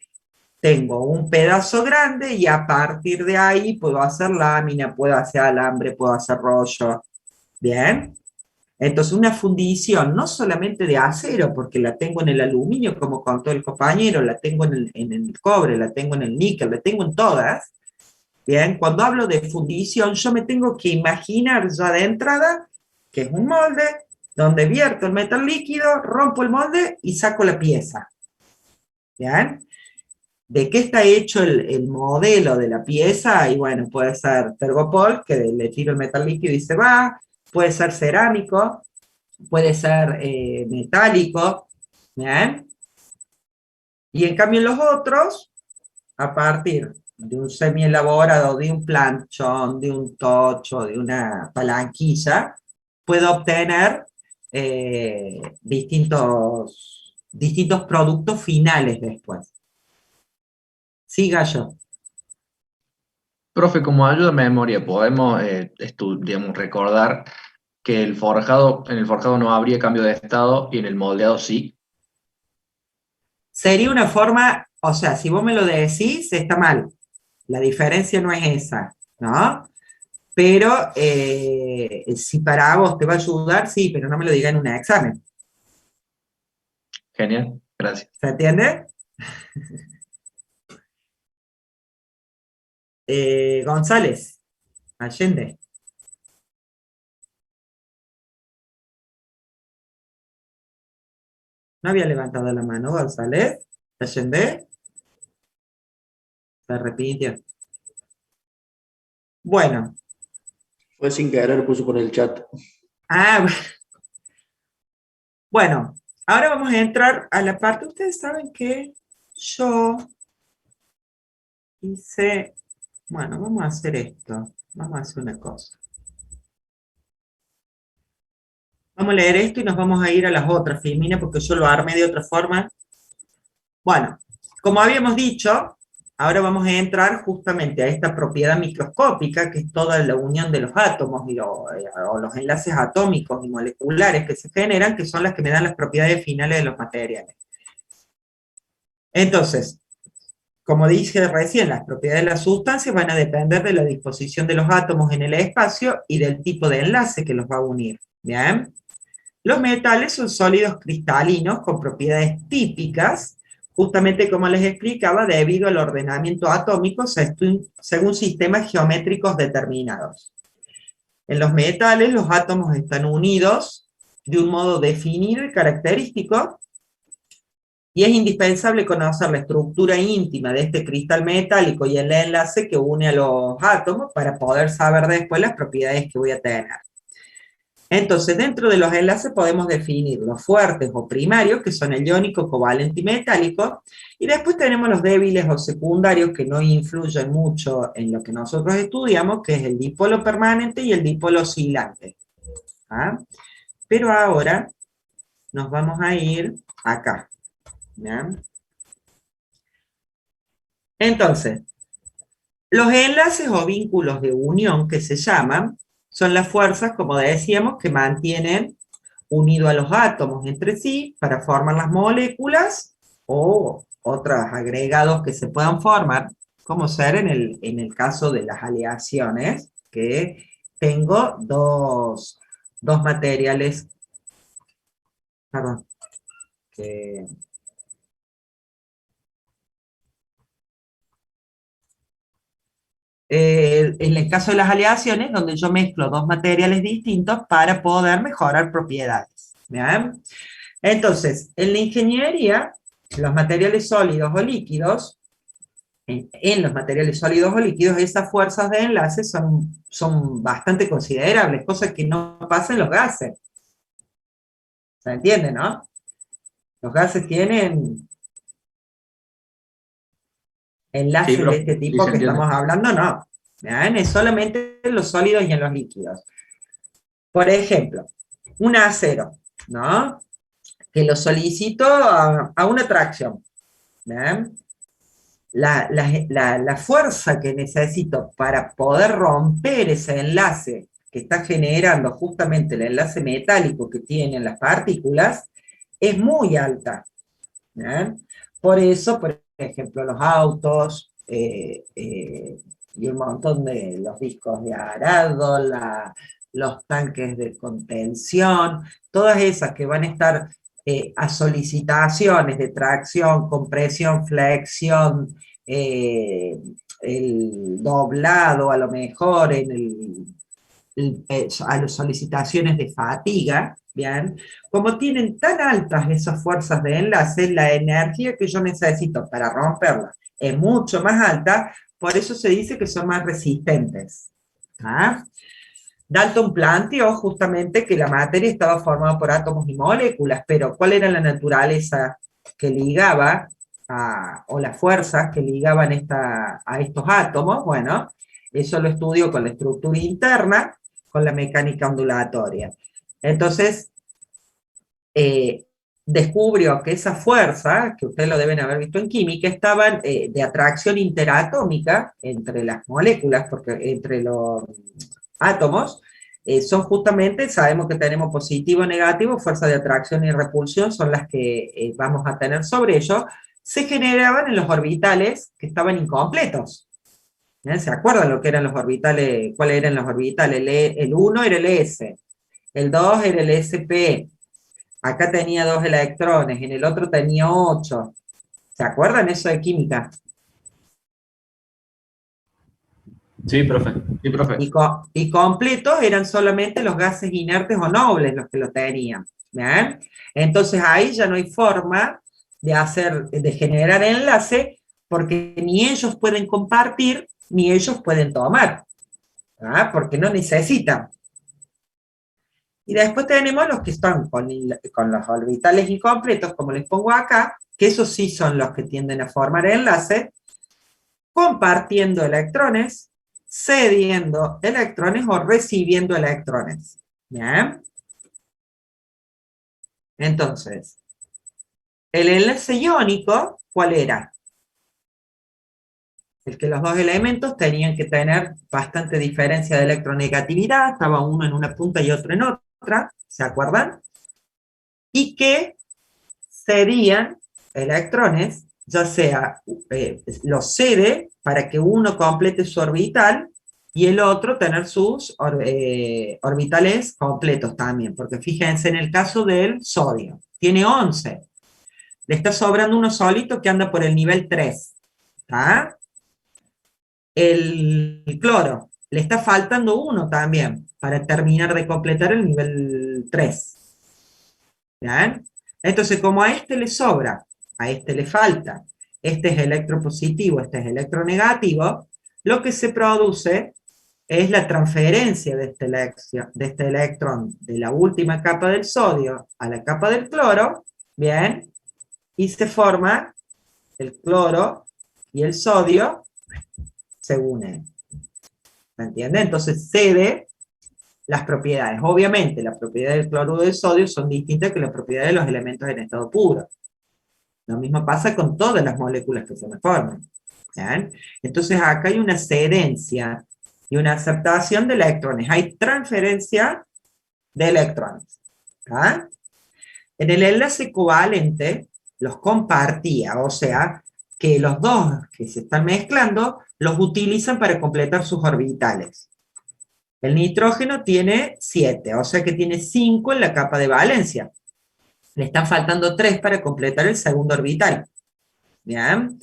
tengo un pedazo grande y a partir de ahí puedo hacer lámina, puedo hacer alambre, puedo hacer rollo. ¿Bien? Entonces una fundición no solamente de acero, porque la tengo en el aluminio, como contó el compañero, la tengo en el cobre, la tengo en el níquel, la tengo en todas. Bien, cuando hablo de fundición, yo me tengo que imaginar ya de entrada que es un molde donde vierto el metal líquido, rompo el molde y saco la pieza. ¿Bien? ¿De qué está hecho el modelo de la pieza? Y bueno, puede ser tergopol, que le tiro el metal líquido y se va, puede ser cerámico, puede ser metálico, ¿bien? Y en cambio los otros, a partir de un semi-elaborado, de un planchón, de un tocho, de una palanquilla, puedo obtener distintos productos finales después. Sí, Gallo. Profe, como ayuda a memoria, podemos digamos, recordar que en el forjado no habría cambio de estado y en el moldeado sí. Sería una forma, o sea, si vos me lo decís, está mal. La diferencia no es esa, ¿no? Pero si para vos te va a ayudar, sí, pero no me lo diga en un examen. Genial, gracias. ¿Se entiende? González, Allende. No había levantado la mano, González. Allende. Se repitió. Bueno. Fue sin querer, puso por el chat. Ah, bueno. Ahora vamos a entrar a la parte. Ustedes saben que yo hice... Bueno, vamos a hacer esto. Vamos a hacer una cosa. Vamos a leer esto y nos vamos a ir a las otras, Filmina, porque yo lo armé de otra forma. Bueno, como habíamos dicho, ahora vamos a entrar justamente a esta propiedad microscópica, que es toda la unión de los átomos o los enlaces atómicos y moleculares que se generan, que son las que me dan las propiedades finales de los materiales. Entonces, como dije recién, las propiedades de las sustancias van a depender de la disposición de los átomos en el espacio y del tipo de enlace que los va a unir. ¿Bien? Los metales son sólidos cristalinos con propiedades típicas, justamente como les explicaba, debido al ordenamiento atómico según sistemas geométricos determinados. En los metales, los átomos están unidos de un modo definido y característico, y es indispensable conocer la estructura íntima de este cristal metálico y el enlace que une a los átomos para poder saber después las propiedades que voy a tener. Entonces, dentro de los enlaces podemos definir los fuertes o primarios, que son el iónico, covalente y metálico, y después tenemos los débiles o secundarios, que no influyen mucho en lo que nosotros estudiamos, que es el dipolo permanente y el dipolo oscilante. ¿Ah? Pero ahora nos vamos a ir acá. ¿Bien? Entonces, los enlaces o vínculos de unión que se llaman, son las fuerzas, como decíamos, que mantienen unido a los átomos entre sí para formar las moléculas o otros agregados que se puedan formar, como ser en el caso de las aleaciones, que tengo dos materiales, perdón, que... en el caso de las aleaciones, donde yo mezclo dos materiales distintos para poder mejorar propiedades. ¿Bien? Entonces, en la ingeniería, los materiales sólidos o líquidos, en los materiales sólidos o líquidos, esas fuerzas de enlace son bastante considerables, cosa que no pasa en los gases. ¿Se entiende, no? Los gases tienen enlaces Sí, de este tipo se que entiende. estamos hablando, no. ¿Bien? Es solamente en los sólidos y en los líquidos. Por ejemplo, un acero, ¿no? Que lo solicito a una tracción. ¿Bien? La fuerza que necesito para poder romper ese enlace que está generando justamente el enlace metálico que tienen las partículas es muy alta. ¿Bien? Por eso, por ejemplo, los autos y un montón de los discos de arado, los tanques de contención, todas esas que van a estar a solicitaciones de tracción, compresión, flexión, el doblado a lo mejor, a las solicitaciones de fatiga, ¿bien? Como tienen tan altas esas fuerzas de enlace, la energía que yo necesito para romperla es mucho más alta, por eso se dice que son más resistentes. ¿Ah? Dalton planteó justamente que la materia estaba formada por átomos y moléculas, pero ¿cuál era la naturaleza que ligaba, o las fuerzas que ligaban a estos átomos? Bueno, eso lo estudió con la estructura interna, con la mecánica ondulatoria. Entonces, descubrió que esas fuerzas, que ustedes lo deben haber visto en química, estaban de atracción interatómica entre las moléculas, porque entre los átomos, son justamente, sabemos que tenemos positivo, negativo, fuerza de atracción y repulsión son las que vamos a tener sobre ellos, se generaban en los orbitales que estaban incompletos. ¿Se acuerdan lo que eran los orbitales? ¿Cuáles eran los orbitales? El 1 era el S, el 2 era el SP, acá tenía 2 electrones, en el otro tenía 8. ¿Se acuerdan eso de química? Sí, profe. Sí, profe. Y completos eran solamente los gases inertes o nobles los que lo tenían. ¿Bien? Entonces ahí ya no hay forma de generar enlace, porque ni ellos pueden compartir, ni ellos pueden tomar. ¿Ah? Porque no necesitan. Y después tenemos los que están con los orbitales incompletos, como les pongo acá, que esos sí son los que tienden a formar enlace, compartiendo electrones, cediendo electrones o recibiendo electrones. ¿Bien? Entonces, el enlace iónico, ¿cuál era? El que los dos elementos tenían que tener bastante diferencia de electronegatividad, estaba uno en una punta y otro en otra, ¿se acuerdan? Y que cedían electrones, ya sea los cede para que uno complete su orbital, y el otro tener sus orbitales completos también, porque fíjense en el caso del sodio, tiene 11, le está sobrando uno solito que anda por el nivel 3, ¿está? El cloro, le está faltando uno también, para terminar de completar el nivel 3, ¿bien? Entonces, como a este le sobra, a este le falta, este es electropositivo, este es electronegativo, lo que se produce es la transferencia de este electrón de la última capa del sodio a la capa del cloro, ¿bien? Y se forma el cloro y el sodio se unen. ¿Me entiende? Entonces cede las propiedades. Obviamente, las propiedades del cloruro y del sodio son distintas que las propiedades de los elementos en estado puro. Lo mismo pasa con todas las moléculas que se me forman. ¿Bien? Entonces acá hay una cedencia y una aceptación de electrones. Hay transferencia de electrones. ¿Ah? En el enlace covalente los compartía, o sea, que los dos que se están mezclando los utilizan para completar sus orbitales. El nitrógeno tiene 7, o sea que tiene 5 en la capa de valencia. Le están faltando 3 para completar el segundo orbital. ¿Bien?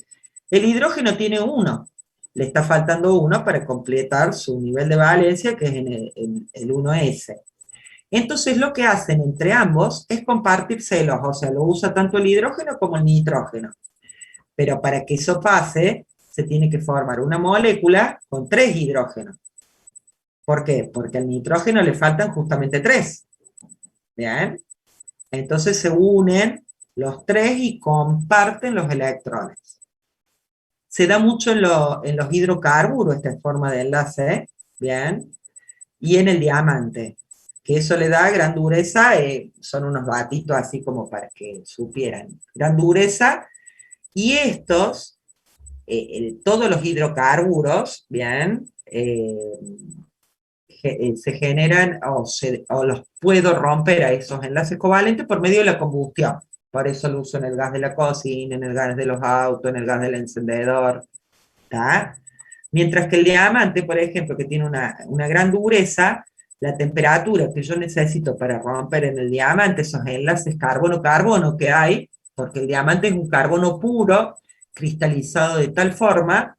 El hidrógeno tiene 1. Le está faltando 1 para completar su nivel de valencia, que es en el 1s. Entonces lo que hacen entre ambos es compartir celos, o sea, lo usa tanto el hidrógeno como el nitrógeno. Pero para que eso pase, se tiene que formar una molécula con 3 hidrógenos. ¿Por qué? Porque al nitrógeno le faltan justamente 3. ¿Bien? Entonces se unen los 3 y comparten los electrones. Se da mucho en los hidrocarburos esta forma de enlace, ¿bien? Y en el diamante, que eso le da gran dureza, son unos datitos así como para que supieran. Gran dureza, y estos, todos los hidrocarburos, ¿bien? Se generan o los puedo romper a esos enlaces covalentes por medio de la combustión. Por eso lo uso en el gas de la cocina, en el gas de los autos, en el gas del encendedor. ¿Tá? Mientras que el diamante, por ejemplo, que tiene una gran dureza, la temperatura que yo necesito para romper en el diamante esos enlaces carbono-carbono que hay, porque el diamante es un carbono puro, cristalizado de tal forma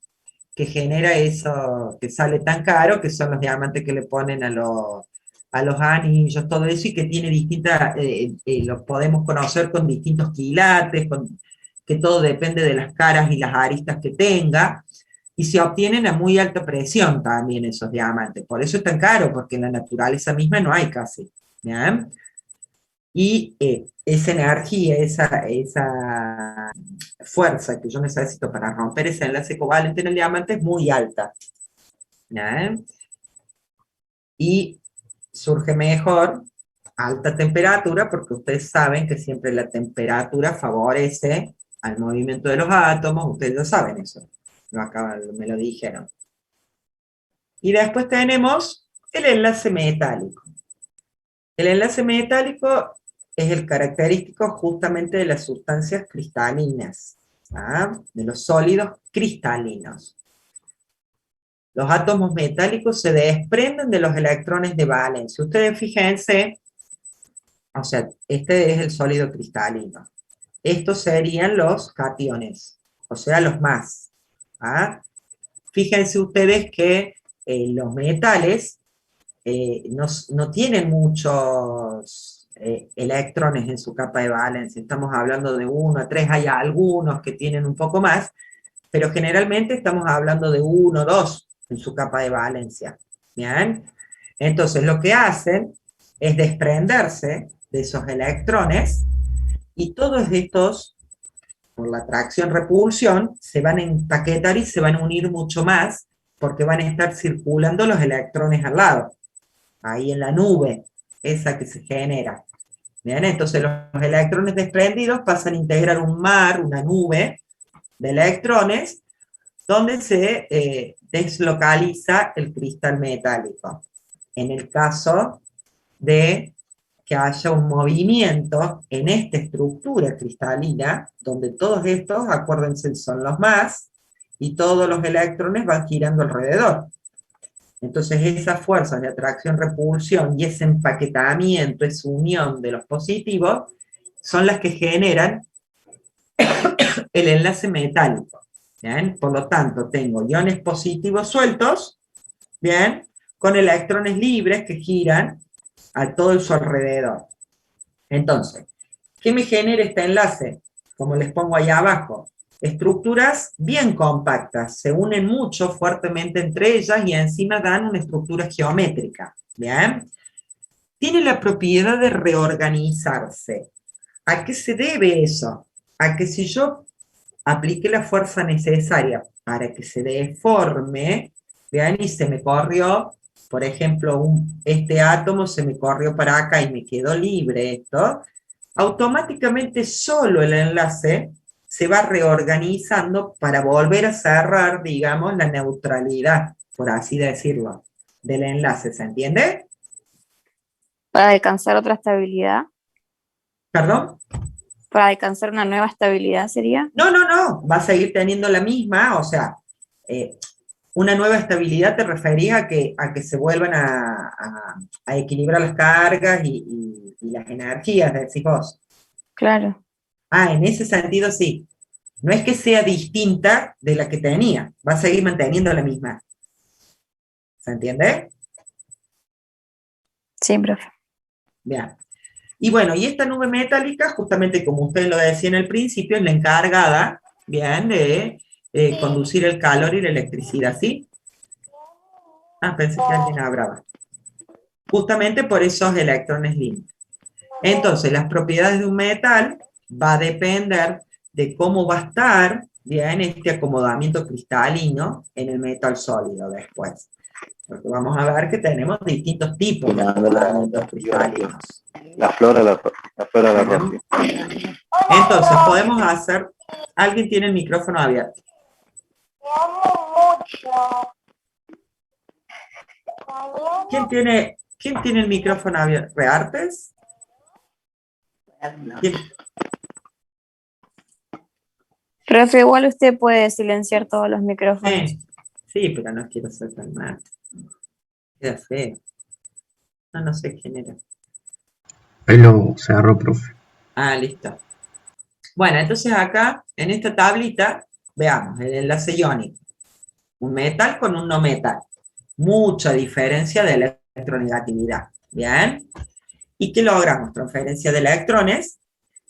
que genera eso que sale tan caro, que son los diamantes que le ponen a los anillos, todo eso, y que tiene distintas, los podemos conocer con distintos quilates, que todo depende de las caras y las aristas que tenga, y se obtienen a muy alta presión también esos diamantes. Por eso es tan caro, porque en la naturaleza misma no hay casi. ¿Bien? Y esa energía, esa fuerza que yo necesito para romper ese enlace covalente en el diamante es muy alta. ¿Bien? Y surge mejor alta temperatura, porque ustedes saben que siempre la temperatura favorece al movimiento de los átomos, ustedes lo saben eso. Me lo dijeron. Y después tenemos el enlace metálico. El enlace metálico es el característico justamente de las sustancias cristalinas, ¿ah? De los sólidos cristalinos. Los átomos metálicos se desprenden de los electrones de valencia. Ustedes fíjense, o sea, este es el sólido cristalino. Estos serían los cationes, o sea, los más. ¿Ah? Fíjense ustedes que los metales no tienen muchos electrones en su capa de valencia. Estamos hablando de 1 a 3, hay algunos que tienen un poco más, pero generalmente estamos hablando de 1 o 2 en su capa de valencia. ¿Bien? Entonces lo que hacen es desprenderse de esos electrones, y todos estos, por la atracción-repulsión, se van a empaquetar y se van a unir mucho más, porque van a estar circulando los electrones al lado, ahí en la nube, esa que se genera. ¿Bien? Entonces los electrones desprendidos pasan a integrar un mar, una nube de electrones, donde se deslocaliza el cristal metálico. En el caso de que haya un movimiento en esta estructura cristalina, donde todos estos, acuérdense, son los más, y todos los electrones van girando alrededor. Entonces esas fuerzas de atracción-repulsión y ese empaquetamiento, esa unión de los positivos, son las que generan el enlace metálico. ¿Bien? Por lo tanto, tengo iones positivos sueltos, ¿bien? Con electrones libres que giran a todo su alrededor. Entonces, ¿qué me genera este enlace? Como les pongo ahí abajo, estructuras bien compactas, se unen mucho fuertemente entre ellas y encima dan una estructura geométrica, ¿bien? Tiene la propiedad de reorganizarse. ¿A qué se debe eso? A que si yo apliqué la fuerza necesaria para que se deforme, ¿bien? Y se me corrió, por ejemplo, este átomo se me corrió para acá y me quedó libre esto, automáticamente solo el enlace se va reorganizando para volver a cerrar, digamos, la neutralidad, por así decirlo, del enlace, ¿se entiende? Para alcanzar otra estabilidad, ¿Perdón? para alcanzar una nueva estabilidad sería. No, no, no, va a seguir teniendo la misma, o sea, una nueva estabilidad te refería a que se vuelvan a equilibrar las cargas y las energías, decís vos. Claro. Ah, en ese sentido sí. No es que sea distinta de la que tenía, va a seguir manteniendo la misma. ¿Se entiende? Sí, profe. Bien. Y bueno, y esta nube metálica, justamente como usted lo decía en el principio, es la encargada, bien, de conducir el calor y la electricidad, ¿sí? Ah, pensé que alguien hablaba. Justamente por esos electrones limpios. Entonces, las propiedades de un metal va a depender de cómo va a estar, bien, este acomodamiento cristalino en el metal sólido después. Porque vamos a ver que tenemos distintos tipos de acomodamientos cristalinos. La flora de la Rosy. Entonces, podemos hacer... ¿Alguien tiene el micrófono abierto? ¿Quién tiene el micrófono abierto? ¿Reartes? ¿Quién? Profe, igual usted puede silenciar todos los micrófonos. Sí, pero no quiero ser tan mal. Queda feo. No, no sé quién era. Ahí lo cerró, profe. Ah, listo. Bueno, entonces acá, en esta tablita, veamos el enlace iónico. Un metal con un no metal. Mucha diferencia de electronegatividad. ¿Bien? ¿Y qué logramos? Transferencia de electrones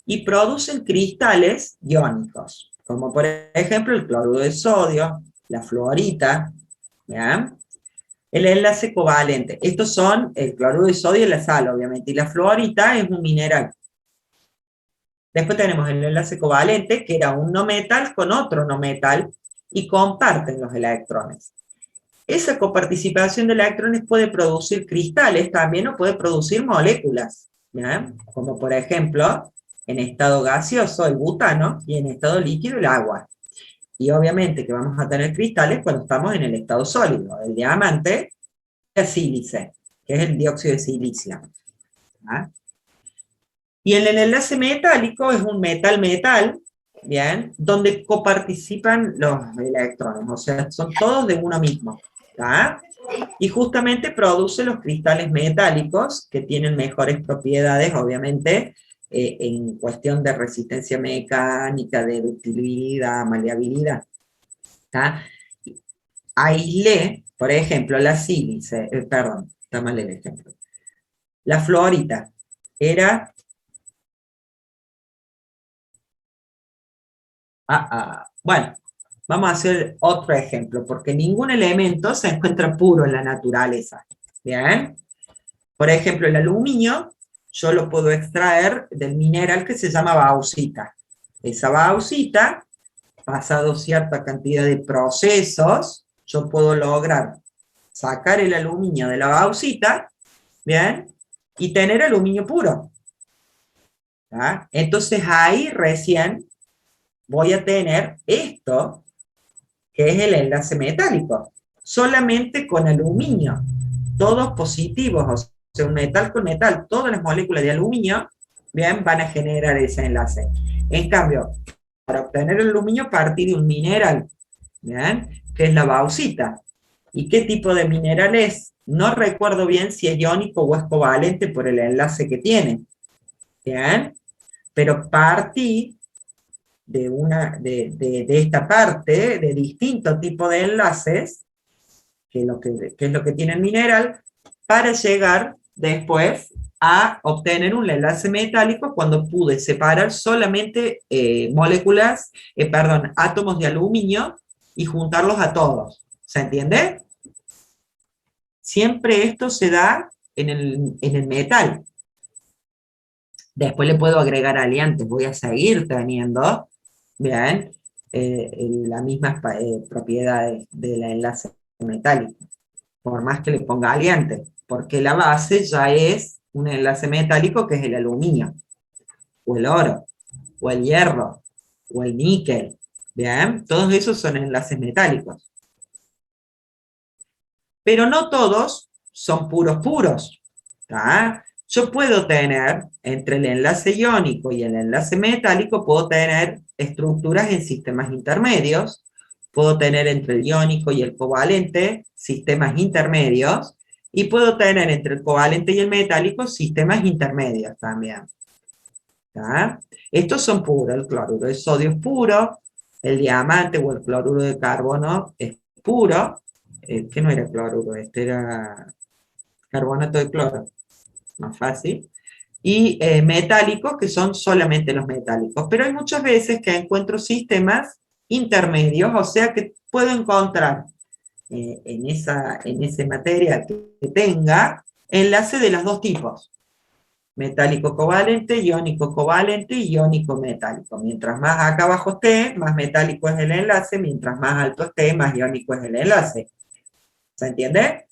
y producen cristales iónicos, como por ejemplo el cloruro de sodio, la fluorita, ¿bien? El enlace covalente. Estos son el cloruro de sodio y la sal, obviamente, y la fluorita es un mineral. Después tenemos el enlace covalente, que era un no metal con otro no metal, y comparten los electrones. Esa coparticipación de electrones puede producir cristales también o puede producir moléculas, ¿ya? Como por ejemplo, en estado gaseoso el butano y en estado líquido el agua. Y obviamente que vamos a tener cristales cuando estamos en el estado sólido. El diamante es sílice, que es el dióxido de silicio. ¿Ya? Y en el enlace metálico es un metal-metal, ¿bien? Donde coparticipan los electrones, o sea, son todos de uno mismo. ¿Tá? Y justamente produce los cristales metálicos que tienen mejores propiedades, obviamente, en cuestión de resistencia mecánica, de ductilidad, maleabilidad. ¿Tá? Aislé, por ejemplo, la sílice, perdón, está mal el ejemplo. La fluorita era... Bueno, vamos a hacer otro ejemplo, porque ningún elemento se encuentra puro en la naturaleza. ¿Bien? Por ejemplo, el aluminio, yo lo puedo extraer del mineral que se llama bauxita. Esa bauxita, pasado cierta cantidad de procesos, yo puedo lograr sacar el aluminio de la bauxita, ¿bien? Y tener aluminio puro. ¿Ya? Entonces ahí recién voy a tener esto, que es el enlace metálico, solamente con aluminio, todos positivos, o sea, un metal con metal, todas las moléculas de aluminio, bien, van a generar ese enlace. En cambio, para obtener el aluminio partí de un mineral, bien, que es la bauxita. ¿Y qué tipo de mineral es? No recuerdo bien si es iónico o es covalente por el enlace que tiene. ¿Bien? Pero partí de esta parte, de distinto tipo de enlaces, que es lo que tiene el mineral, para llegar después a obtener un enlace metálico cuando pude separar solamente átomos de aluminio y juntarlos a todos. ¿Se entiende? Siempre esto se da en el metal. Después le puedo agregar aliantes, voy a seguir teniendo, bien, las mismas propiedades del enlace metálico, por más que le ponga aliantes, porque la base ya es un enlace metálico que es el aluminio, o el oro, o el hierro, o el níquel, bien, todos esos son enlaces metálicos. Pero no todos son puros, ¿tá? Yo puedo tener, entre el enlace iónico y el enlace metálico, puedo tener estructuras en sistemas intermedios, puedo tener entre el iónico y el covalente sistemas intermedios, y puedo tener entre el covalente y el metálico sistemas intermedios también. ¿Tá? Estos son puros, el cloruro de sodio es puro, el diamante o el cloruro de carbono es puro, que no era cloruro, este era carbonato de cloro, más fácil, y metálicos, que son solamente los metálicos. Pero hay muchas veces que encuentro sistemas intermedios, o sea que puedo encontrar en ese material que tenga enlace de los dos tipos, metálico covalente, iónico covalente y iónico metálico. Mientras más acá abajo esté, más metálico es el enlace, mientras más alto esté, más iónico es el enlace. ¿Se entiende?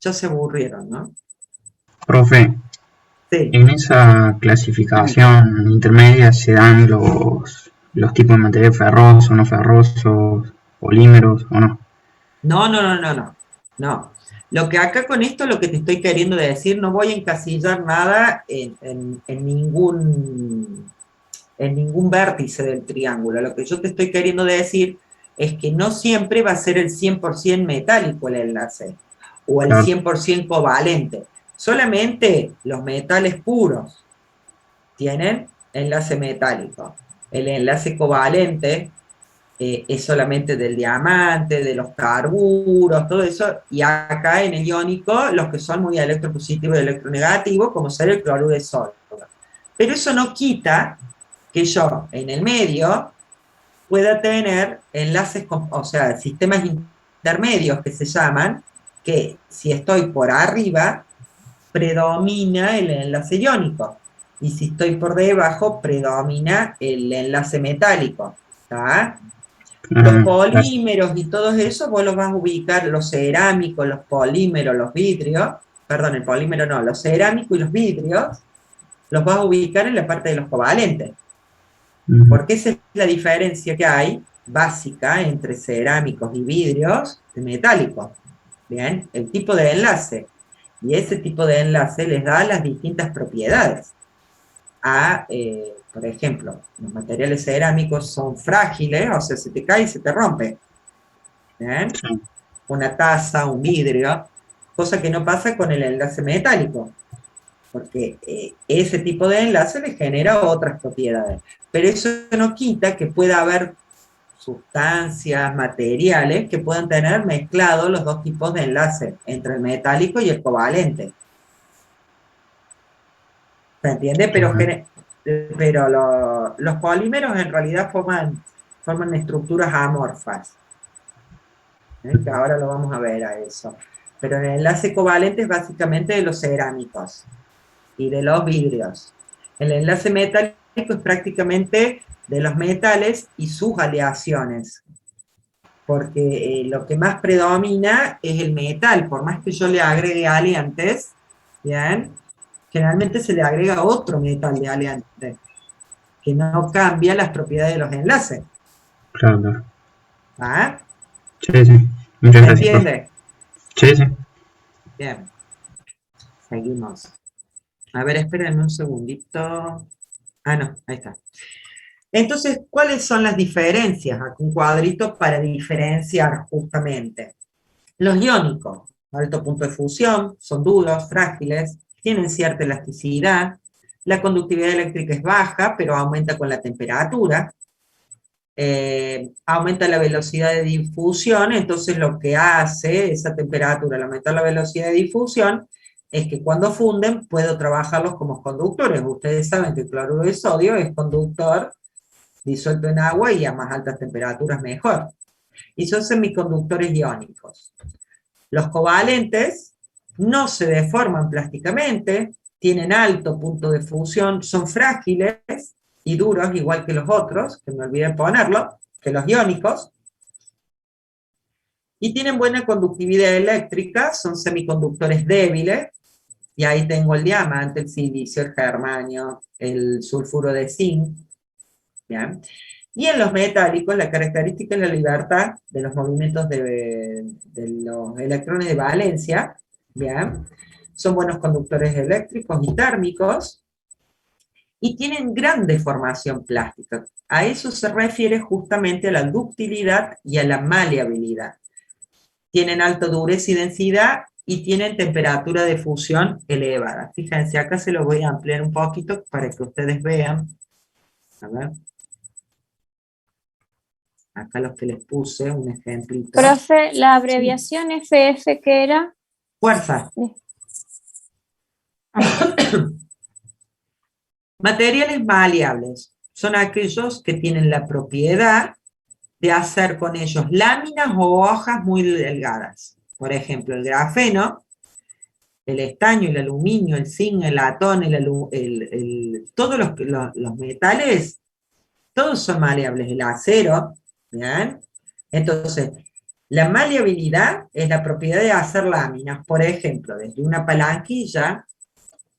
Ya se aburrieron, ¿no? Profe, Sí. en esa clasificación intermedia se dan los tipos de material ferroso, no ferrosos, polímeros o no. No. Lo que acá con esto, lo que te estoy queriendo decir, no voy a encasillar nada en ningún vértice del triángulo. Lo que yo te estoy queriendo decir es que no siempre va a ser el 100% metálico el enlace, o el 100% covalente. Solamente los metales puros tienen enlace metálico. El enlace covalente es solamente del diamante, de los carburos, todo eso, y acá en el iónico, los que son muy electropositivos y electronegativos, como ser el cloruro de sodio. Pero eso no quita que yo, en el medio, pueda tener enlaces, o sea, sistemas intermedios que se llaman, que si estoy por arriba, predomina el enlace iónico, y si estoy por debajo, predomina el enlace metálico, ¿tá? Los polímeros y todo eso, vos los vas a ubicar, los cerámicos, los polímeros, los vidrios, perdón, el polímero no, los cerámicos y los vidrios, los vas a ubicar en la parte de los covalentes. Porque esa es la diferencia que hay, básica, entre cerámicos y vidrios metálicos. Bien, el tipo de enlace. Y ese tipo de enlace les da las distintas propiedades. Por ejemplo, los materiales cerámicos son frágiles, o sea, se te cae y se te rompe. ¿Bien? Una taza, un vidrio, cosa que no pasa con el enlace metálico, porque ese tipo de enlace le genera otras propiedades. Pero eso no quita que pueda haber sustancias, materiales, que puedan tener mezclados los dos tipos de enlace, entre el metálico y el covalente. ¿Se entiende? Pero los polímeros en realidad forman estructuras amorfas. Que ahora lo vamos a ver a eso. Pero el enlace covalente es básicamente de los cerámicos y de los vidrios. El enlace metálico es prácticamente de los metales y sus aleaciones. Porque lo que más predomina es el metal, por más que yo le agregue aliantes, ¿bien? Generalmente se le agrega otro metal de aliante, que no cambia las propiedades de los enlaces. Claro. ¿Ah? Sí. Muchas gracias. ¿Se entiende? Sí. Bien. Seguimos. A ver, espérenme un segundito. Ah, no, ahí está. Entonces, ¿cuáles son las diferencias? Aquí un cuadrito para diferenciar justamente. Los iónicos, alto punto de fusión, son duros, frágiles, tienen cierta elasticidad, la conductividad eléctrica es baja, pero aumenta con la temperatura, aumenta la velocidad de difusión, entonces lo que hace esa temperatura al aumentar la velocidad de difusión es que cuando funden puedo trabajarlos como conductores. Ustedes saben que el cloruro de sodio es conductor disuelto en agua y a más altas temperaturas mejor. Y son semiconductores iónicos. Los covalentes no se deforman plásticamente, tienen alto punto de fusión, son frágiles y duros, igual que los otros, que me olvidé ponerlo, que los iónicos, y tienen buena conductividad eléctrica, son semiconductores débiles, y ahí tengo el diamante, el silicio, el germanio, el sulfuro de zinc, ¿bien? Y en los metálicos, la característica es la libertad de los movimientos de los electrones de valencia, ¿bien? Son buenos conductores eléctricos y térmicos, y tienen gran deformación plástica. A eso se refiere justamente a la ductilidad y a la maleabilidad. Tienen alta dureza y densidad, y tienen temperatura de fusión elevada. Fíjense, acá se lo voy a ampliar un poquito para que ustedes vean. A ver. Acá los que les puse, un ejemplito. Profe, la abreviación FF, ¿qué era? Fuerza. Materiales maleables son aquellos que tienen la propiedad de hacer con ellos láminas o hojas muy delgadas. Por ejemplo, el grafeno, el estaño, el aluminio, el zinc, el latón, todos los metales, todos son maleables. El acero, ¿bien? Entonces, la maleabilidad es la propiedad de hacer láminas, por ejemplo, desde una palanquilla,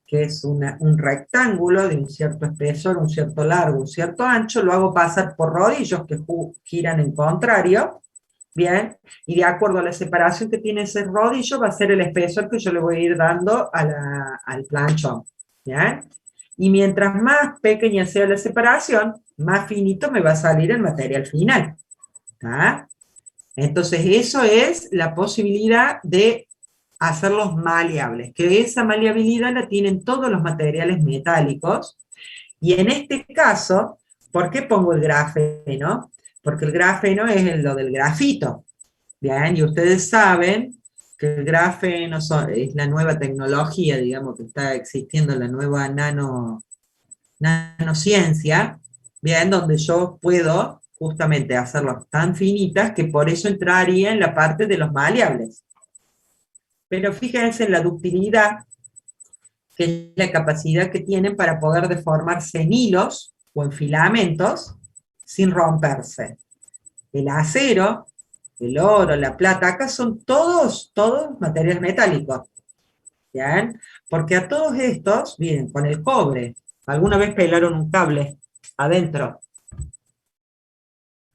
que es un rectángulo de un cierto espesor, un cierto largo, un cierto ancho, lo hago pasar por rodillos que giran en contrario, ¿bien? Y de acuerdo a la separación que tiene ese rodillo, va a ser el espesor que yo le voy a ir dando al planchón, ¿bien? Y mientras más pequeña sea la separación, más finito me va a salir el material final, ¿tá? Entonces eso es la posibilidad de hacerlos maleables, que esa maleabilidad la tienen todos los materiales metálicos, y en este caso, ¿por qué pongo el grafeno? Porque el grafeno es lo del grafito, ¿bien? Y ustedes saben que el grafeno es la nueva tecnología, digamos, que está existiendo, la nueva nanociencia, ¿bien? Donde yo puedo justamente hacerlos tan finitas que por eso entraría en la parte de los maleables. Pero fíjense en la ductilidad, que es la capacidad que tienen para poder deformarse en hilos o en filamentos sin romperse. El acero, el oro, la plata, acá son todos materiales metálicos. ¿Bien? Porque a todos estos vienen con el cobre. ¿Alguna vez pelaron un cable adentro?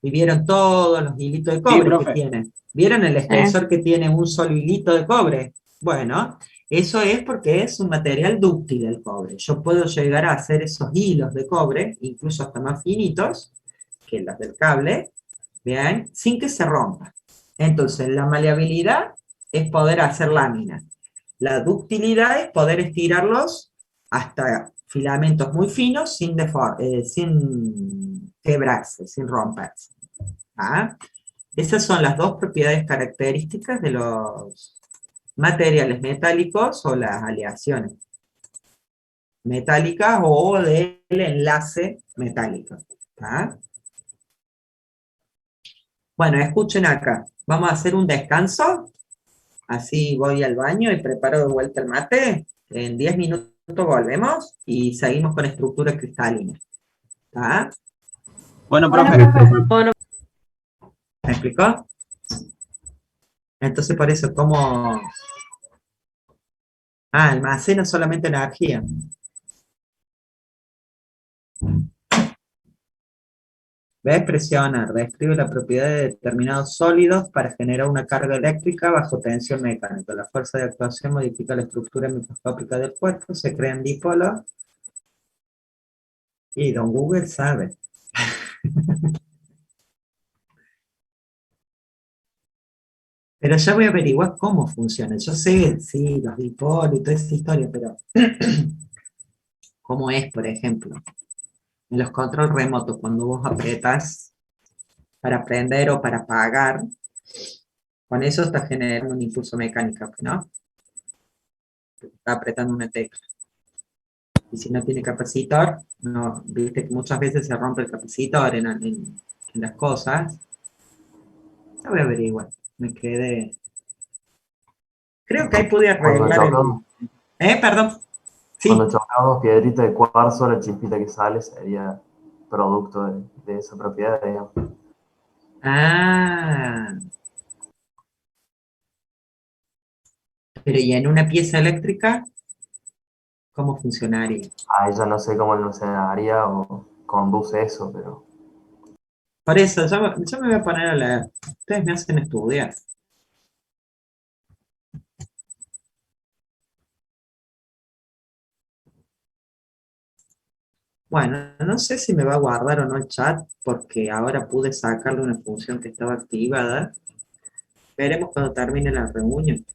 Y vieron todos los hilitos de cobre que tienen. ¿Vieron el espesor que tiene un solo hilito de cobre? Bueno, eso es porque es un material dúctil el cobre. Yo puedo llegar a hacer esos hilos de cobre, incluso hasta más finitos que los del cable, ¿bien? Sin que se rompa. Entonces, la maleabilidad es poder hacer láminas. La ductilidad es poder estirarlos hasta filamentos muy finos sin quebrarse, sin romperse. ¿Ah? Esas son las dos propiedades características de los materiales metálicos o las aleaciones metálicas o del enlace metálico. ¿Ah? Bueno, escuchen acá. Vamos a hacer un descanso. Así voy al baño y preparo de vuelta el mate. En 10 minutos volvemos y seguimos con estructura cristalina. ¿Está? Bueno, profe. ¿Me explicó? Entonces por eso, ¿cómo? Almacena solamente energía. ¿Ves? Presionar. Describe la propiedad de determinados sólidos para generar una carga eléctrica bajo tensión mecánica. La fuerza de actuación modifica la estructura microscópica del cuerpo, se crean dipolos. Y don Google sabe. Pero ya voy a averiguar cómo funciona. Yo sé, sí, los dipolos y toda esa historia, pero ¿cómo es, por ejemplo? En los control remotos, cuando vos apretas para prender o para apagar, con eso está generando un impulso mecánico, ¿no? Está apretando una tecla. Y si no tiene capacitor, no, viste que muchas veces se rompe el capacitor en las cosas. Ya voy a averiguar. Me quedé. Creo que ahí pude Cuando arreglar el. chocamos, Perdón. Sí. cuando chocamos piedrita de cuarzo, la chispita que sale sería producto de esa propiedad, digamos. Ah. Pero ¿y en una pieza eléctrica? ¿Cómo funcionaría? Ahí ya no sé cómo almacenaría o conduce eso, pero Por eso, yo me voy a poner a leer. Ustedes me hacen estudiar. Bueno, no sé si me va a guardar o no el chat, porque ahora pude sacarle una función que estaba activada. Veremos cuando termine la reunión.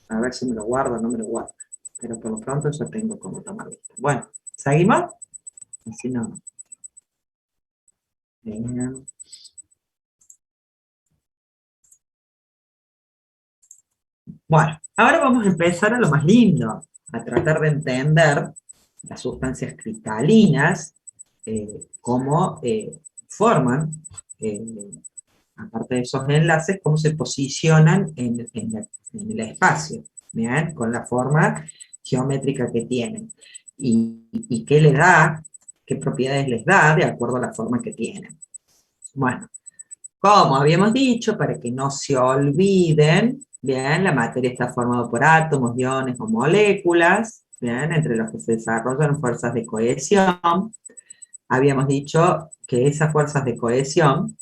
A ver si me lo guarda o no me lo guarda. Pero por lo pronto ya tengo como tomar lista. Bueno, ¿seguimos? Si no. Bien. Bueno, ahora vamos a empezar a lo más lindo, a tratar de entender las sustancias cristalinas, cómo forman, aparte de esos enlaces, cómo se posicionan en el espacio, ¿bien? Con la forma geométrica que tienen. Y qué les da, qué propiedades les da de acuerdo a la forma que tienen. Bueno, como habíamos dicho, para que no se olviden, bien, la materia está formada por átomos, iones o moléculas, bien, entre los que se desarrollan fuerzas de cohesión. Habíamos dicho que esas fuerzas de cohesión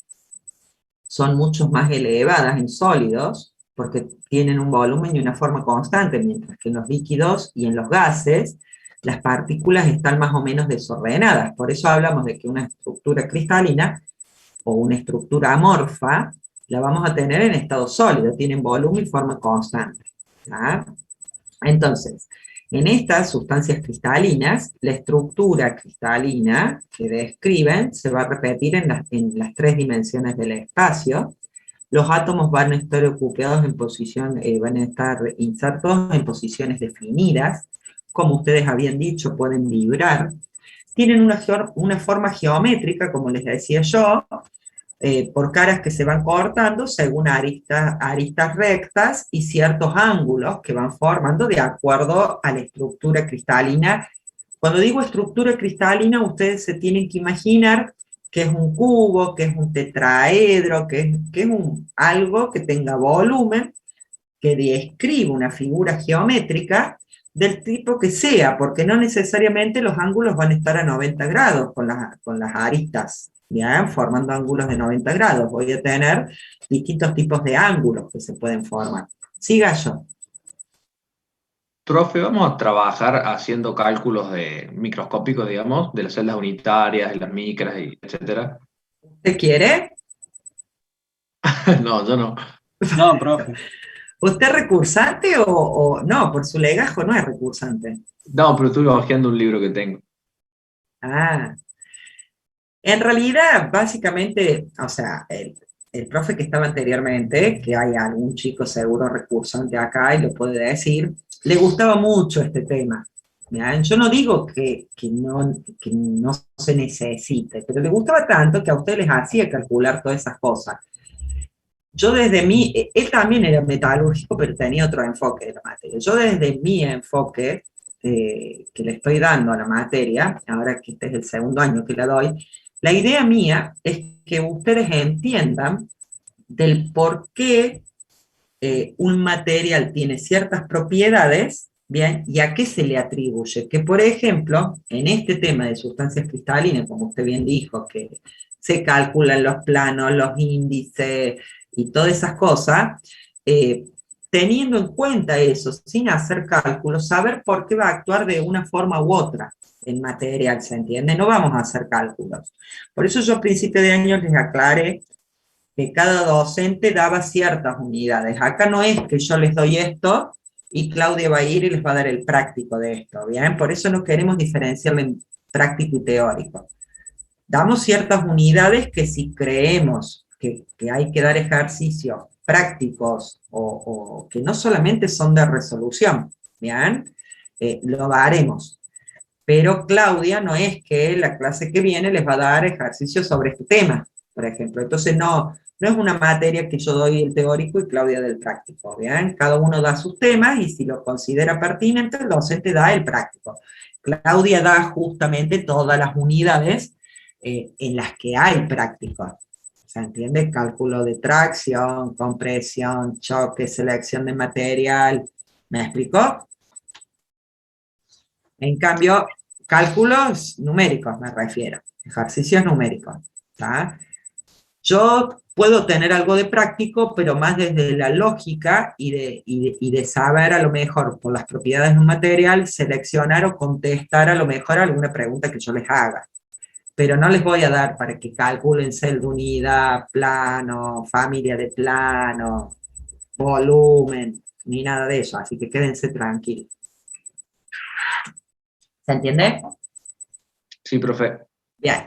son mucho más elevadas en sólidos, porque tienen un volumen y una forma constante, mientras que en los líquidos y en los gases, las partículas están más o menos desordenadas. Por eso hablamos de que una estructura cristalina o una estructura amorfa, la vamos a tener en estado sólido, tienen volumen y forma constante. ¿Ah? Entonces, en estas sustancias cristalinas, la estructura cristalina que describen se va a repetir en las tres dimensiones del espacio. Los átomos van a estar ocupados en posición, van a estar insertos en posiciones definidas. Como ustedes habían dicho, pueden vibrar. Tienen una forma geométrica, como les decía yo, por caras que se van cortando según aristas rectas y ciertos ángulos que van formando de acuerdo a la estructura cristalina. Cuando digo estructura cristalina, ustedes se tienen que imaginar que es un cubo, que es un tetraedro, que es algo que tenga volumen, que describe una figura geométrica del tipo que sea, porque no necesariamente los ángulos van a estar a 90 grados con las aristas, ¿bien? Formando ángulos de 90 grados. Voy a tener distintos tipos de ángulos que se pueden formar. Siga yo. Profe, vamos a trabajar haciendo cálculos microscópicos, digamos, de las celdas unitarias, de las micras, etcétera. ¿Usted quiere? No, yo no. No, profe. ¿Usted es recursante o no? Por su legajo no es recursante. No, pero estuve hojeando un libro que tengo. Ah. En realidad, básicamente, o sea, el profe que estaba anteriormente, que hay algún chico seguro recursante acá y lo puede decir, le gustaba mucho este tema. ¿Bien? Yo no digo que no se necesite, pero le gustaba tanto que a ustedes les hacía calcular todas esas cosas. Yo desde él también era metalúrgico, pero tenía otro enfoque de la materia. Yo desde mi enfoque, que le estoy dando a la materia, ahora que este es el segundo año que la doy, la idea mía es que ustedes entiendan del por qué un material tiene ciertas propiedades, ¿bien? Y a qué se le atribuye. Que, por ejemplo, en este tema de sustancias cristalinas, como usted bien dijo, que se calculan los planos, los índices y todas esas cosas, teniendo en cuenta eso, sin hacer cálculos, saber por qué va a actuar de una forma u otra. en material, ¿se entiende? No vamos a hacer cálculos. Por eso yo a principio de año les aclaré que cada docente daba ciertas unidades. Acá no es que yo les doy esto y Claudia va a ir y les va a dar el práctico de esto, ¿bien? Por eso no queremos diferenciarlo en práctico y teórico. Damos ciertas unidades que si creemos que hay que dar ejercicios prácticos o que no solamente son de resolución, ¿bien? Lo haremos. Pero Claudia no es que la clase que viene les va a dar ejercicios sobre este tema, por ejemplo. Entonces no es una materia que yo doy el teórico y Claudia del práctico, ¿bien? Cada uno da sus temas y si lo considera pertinente, el docente da el práctico. Claudia da justamente todas las unidades en las que hay prácticos. ¿Se entiende? Cálculo de tracción, compresión, choque, selección de material. ¿Me explicó? En cambio, cálculos numéricos me refiero, ejercicios numéricos. ¿Tá? Yo puedo tener algo de práctico, pero más desde la lógica y de saber a lo mejor por las propiedades de un material, seleccionar o contestar a lo mejor alguna pregunta que yo les haga. Pero no les voy a dar para que calculen celda de unidad, plano, familia de plano, volumen, ni nada de eso, así que quédense tranquilos. ¿Se entiende? Sí, profe. Bien.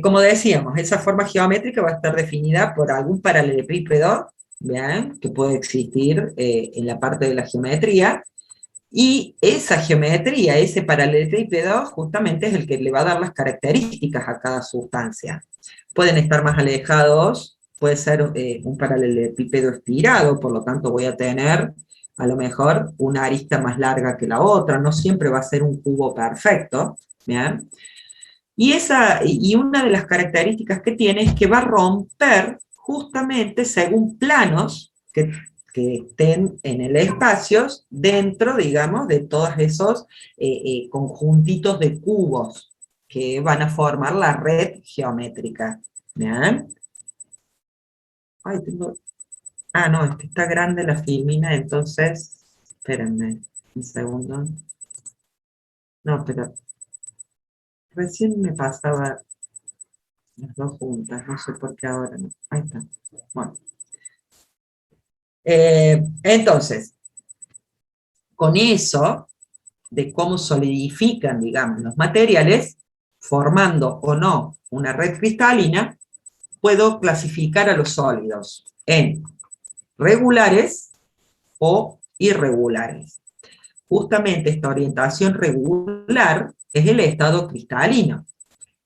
Como decíamos, esa forma geométrica va a estar definida por algún paralelepípedo, ¿bien? Que puede existir en la parte de la geometría, y esa geometría, ese paralelepípedo, justamente es el que le va a dar las características a cada sustancia. Pueden estar más alejados, puede ser un paralelepípedo estirado, por lo tanto voy a tener a lo mejor una arista más larga que la otra, no siempre va a ser un cubo perfecto, ¿bien? Y una de las características que tiene es que va a romper justamente según planos que estén en el espacio dentro, digamos, de todos esos conjuntitos de cubos que van a formar la red geométrica. ¿Bien? Ay, no, es que está grande la filmina, entonces, espérenme un segundo. No, pero recién me pasaba las dos juntas, no sé por qué ahora no. Ahí está. Bueno. Entonces, con eso, de cómo solidifican, digamos, los materiales, formando o no una red cristalina, puedo clasificar a los sólidos en regulares o irregulares. Justamente esta orientación regular es el estado cristalino.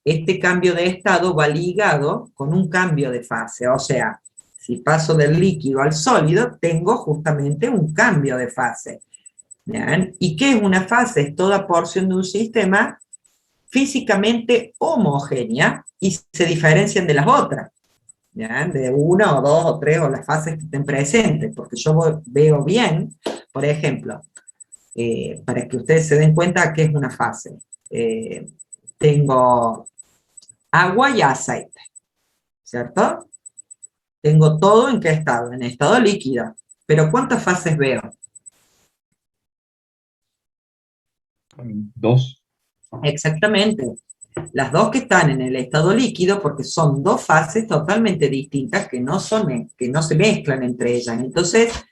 Este cambio de estado va ligado con un cambio de fase, o sea, si paso del líquido al sólido, tengo justamente un cambio de fase. ¿Bien? ¿Y qué es una fase? Es toda porción de un sistema físicamente homogénea y se diferencian de las otras. ¿Bien? De una o dos o tres o las fases que estén presentes, porque yo veo bien, por ejemplo, para que ustedes se den cuenta qué es una fase. Tengo agua y aceite, ¿cierto? Tengo todo en qué estado, en estado líquido. Pero ¿cuántas fases veo? 2. Exactamente. Las dos que están en el estado líquido, porque son dos fases totalmente distintas que no se mezclan entre ellas. Entonces,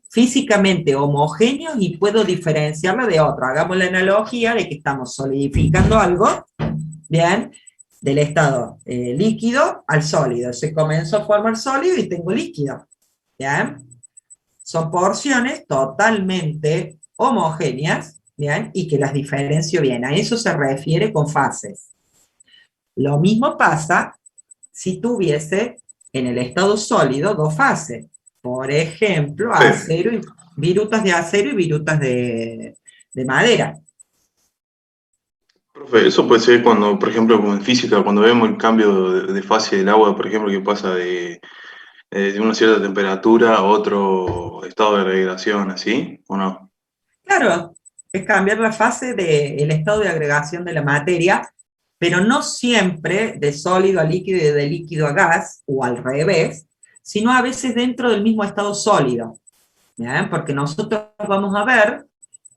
físicamente homogéneos y puedo diferenciarla de otra. Hagamos la analogía de que estamos solidificando algo, ¿bien? Del estado líquido al sólido. Se comenzó a formar sólido y tengo líquido. ¿Bien? Son porciones totalmente homogéneas, ¿bien? Y que las diferencio bien. A eso se refiere con fases. Lo mismo pasa si tuviese en el estado sólido dos fases. Por ejemplo, virutas de acero y virutas de madera. Profe, eso puede ser cuando, por ejemplo, como en física, cuando vemos el cambio de fase del agua, por ejemplo, que pasa de una cierta temperatura a otro estado de agregación, ¿así? ¿O no? Claro, es cambiar la fase del estado de agregación de la materia, pero no siempre de sólido a líquido y de líquido a gas, o al revés, sino a veces dentro del mismo estado sólido. ¿Bien? Porque nosotros vamos a ver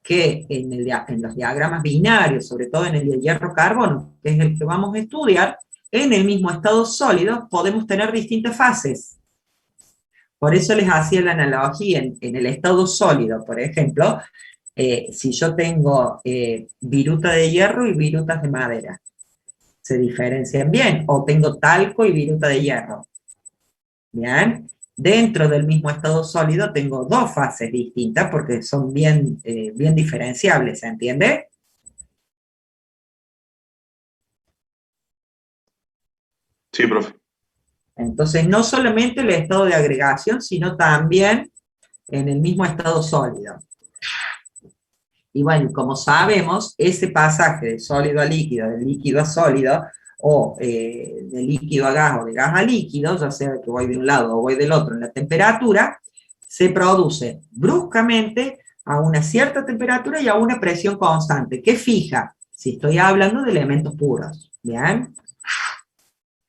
que en los diagramas binarios, sobre todo en el de hierro-carbono, que es el que vamos a estudiar, en el mismo estado sólido podemos tener distintas fases. Por eso les hacía la analogía en el estado sólido, por ejemplo, si yo tengo viruta de hierro y virutas de madera, se diferencian bien, o tengo talco y viruta de hierro. Bien, dentro del mismo estado sólido tengo dos fases distintas porque son bien diferenciables, ¿se entiende? Sí, profe. Entonces, no solamente el estado de agregación, sino también en el mismo estado sólido. Y bueno, como sabemos, ese pasaje de sólido a líquido, de líquido a sólido, o de líquido a gas o de gas a líquido, ya sea que voy de un lado o voy del otro en la temperatura, se produce bruscamente a una cierta temperatura y a una presión constante, que fija, si estoy hablando de elementos puros, ¿bien?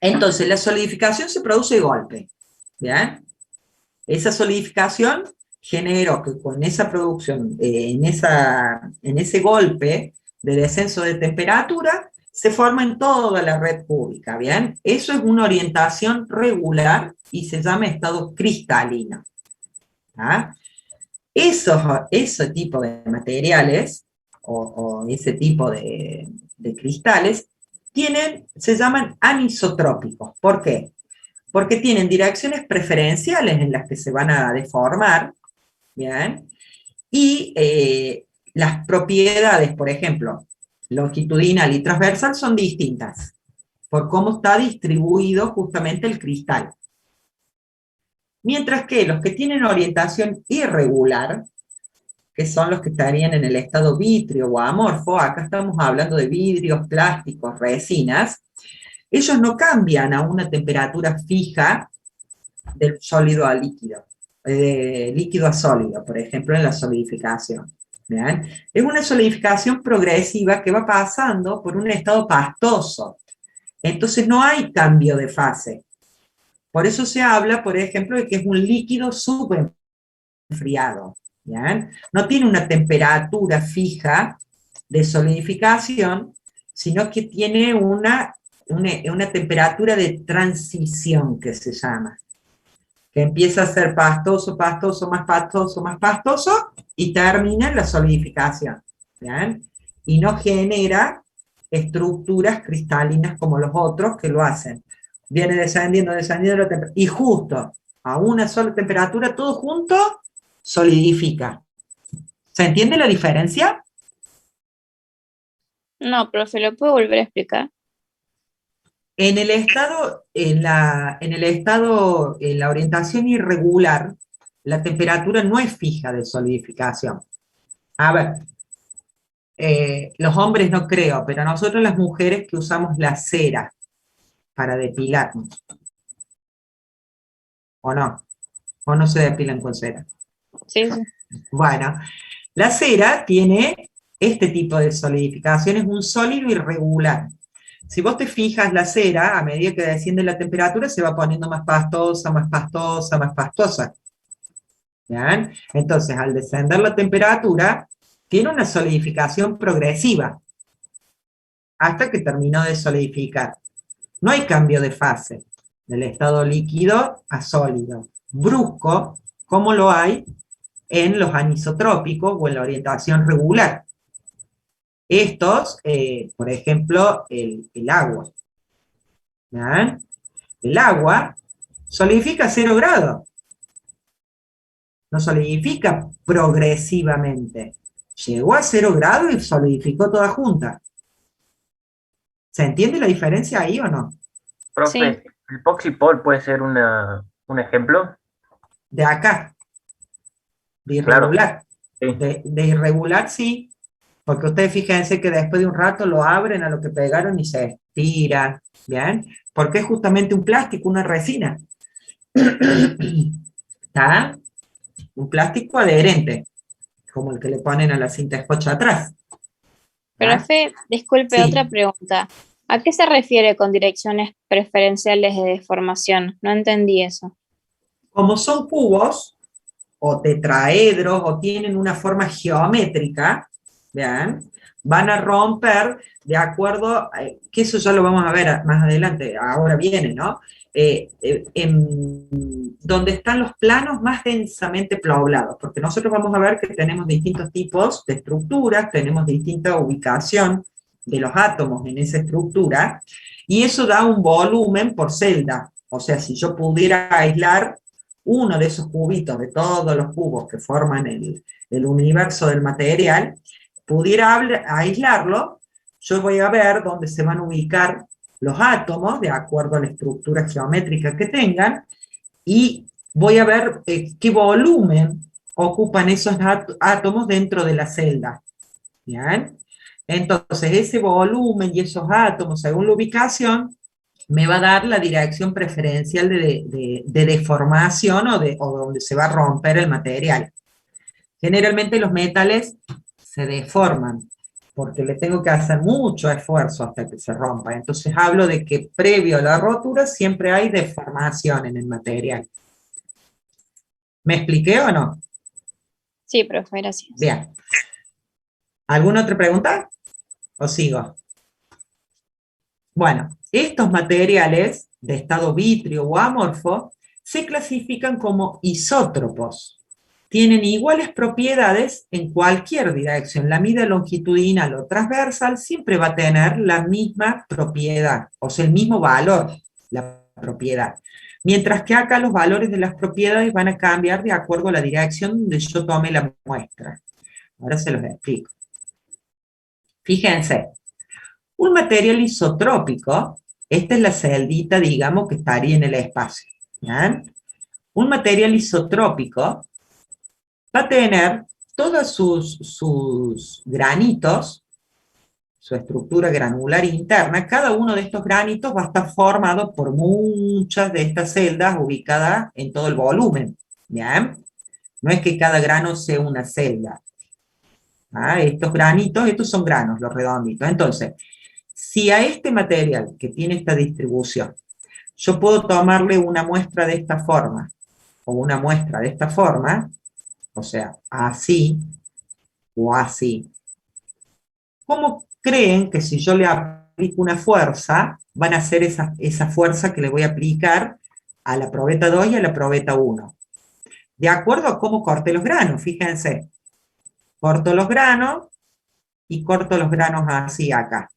Entonces, la solidificación se produce de golpe, ¿bien? Esa solidificación generó que con esa producción, en ese golpe de descenso de temperatura, se forma en toda la red cúbica, ¿bien? Eso es una orientación regular y se llama estado cristalino. ¿Ah? Ese tipo de materiales, o ese tipo de cristales, se llaman anisotrópicos. ¿Por qué? Porque tienen direcciones preferenciales en las que se van a deformar, ¿bien? Y las propiedades, por ejemplo, longitudinal y transversal son distintas, por cómo está distribuido justamente el cristal. Mientras que los que tienen orientación irregular, que son los que estarían en el estado vítreo o amorfo, acá estamos hablando de vidrios, plásticos, resinas, ellos no cambian a una temperatura fija del sólido a líquido, de líquido a sólido, por ejemplo, en la solidificación. ¿Vean? Es una solidificación progresiva que va pasando por un estado pastoso. Entonces no hay cambio de fase. Por eso se habla, por ejemplo, de que es un líquido subenfriado. ¿Bien? No tiene una temperatura fija de solidificación, sino que tiene una temperatura de transición, que se llama, que empieza a ser pastoso, pastoso, más pastoso, más pastoso, y termina en la solidificación. ¿Bien? Y no genera estructuras cristalinas como los otros que lo hacen. Viene descendiendo, descendiendo, y justo a una sola temperatura, todo junto, solidifica. ¿Se entiende la diferencia? No, profe, ¿lo puedo volver a explicar? En la orientación irregular, la temperatura no es fija de solidificación. A ver, los hombres no creo, pero nosotros las mujeres que usamos la cera para depilarnos. ¿O no? ¿O no se depilan con cera? Sí, sí. Bueno, la cera tiene este tipo de solidificación, es un sólido irregular. Si vos te fijas, la cera, a medida que desciende la temperatura, se va poniendo más pastosa, más pastosa, más pastosa. ¿Bien? Entonces, al descender la temperatura, tiene una solidificación progresiva, hasta que terminó de solidificar. No hay cambio de fase, del estado líquido a sólido, brusco, como lo hay en los anisotrópicos o en la orientación regular. Estos, por ejemplo, el agua. ¿Bien? El agua solidifica a 0 grados. No solidifica progresivamente. Llegó a 0 grados y solidificó toda junta. ¿Se entiende la diferencia ahí o no? Profe, Sí. ¿el Poxipol puede ser un ejemplo? De acá. De Claro. irregular. Sí. De irregular, sí. Porque ustedes fíjense que después de un rato lo abren a lo que pegaron y se estira. ¿Bien? Porque es justamente un plástico, una resina. ¿Está? Un plástico adherente, como el que le ponen a la cinta scotch atrás. Profe, disculpe, Sí. otra pregunta. ¿A qué se refiere con direcciones preferenciales de deformación? No entendí eso. Como son cubos, o tetraedros, o tienen una forma geométrica, ¿vean? Van a romper de acuerdo, que eso ya lo vamos a ver más adelante, ahora viene, ¿no? Donde están los planos más densamente poblados, porque nosotros vamos a ver que tenemos distintos tipos de estructuras, tenemos distinta ubicación de los átomos en esa estructura, y eso da un volumen por celda. O sea, si yo pudiera aislar uno de esos cubitos, de todos los cubos que forman el universo del material, pudiera aislarlo, yo voy a ver dónde se van a ubicar los átomos, de acuerdo a la estructura geométrica que tengan, y voy a ver qué volumen ocupan esos átomos dentro de la celda. ¿Bien? Entonces, ese volumen y esos átomos, según la ubicación, me va a dar la dirección preferencial de deformación o donde se va a romper el material. Generalmente los metales se deforman, porque le tengo que hacer mucho esfuerzo hasta que se rompa. Entonces hablo de que previo a la rotura siempre hay deformación en el material. ¿Me expliqué o no? Sí, profe, gracias. Bien. ¿Alguna otra pregunta? ¿O sigo? Bueno, estos materiales de estado vítreo o amorfo se clasifican como isótropos. Tienen iguales propiedades en cualquier dirección. La medida longitudinal o transversal siempre va a tener la misma propiedad, o sea, el mismo valor, la propiedad. Mientras que acá los valores de las propiedades van a cambiar de acuerdo a la dirección donde yo tome la muestra. Ahora se los explico. Fíjense, un material isotrópico, esta es la celdita, digamos, que estaría en el espacio. ¿Bien? Un material isotrópico va a tener todos sus granitos, su estructura granular interna. Cada uno de estos granitos va a estar formado por muchas de estas celdas ubicadas en todo el volumen. ¿Bien? No es que cada grano sea una celda. Estos granitos, estos son granos, los redonditos. Entonces, si a este material que tiene esta distribución, yo puedo tomarle una muestra de esta forma, o una muestra de esta forma, o sea, así, o así, ¿cómo creen que si yo le aplico una fuerza, van a hacer esa fuerza que le voy a aplicar a la probeta 2 y a la probeta 1? De acuerdo a cómo corté los granos, fíjense. Corto los granos y corto los granos así acá.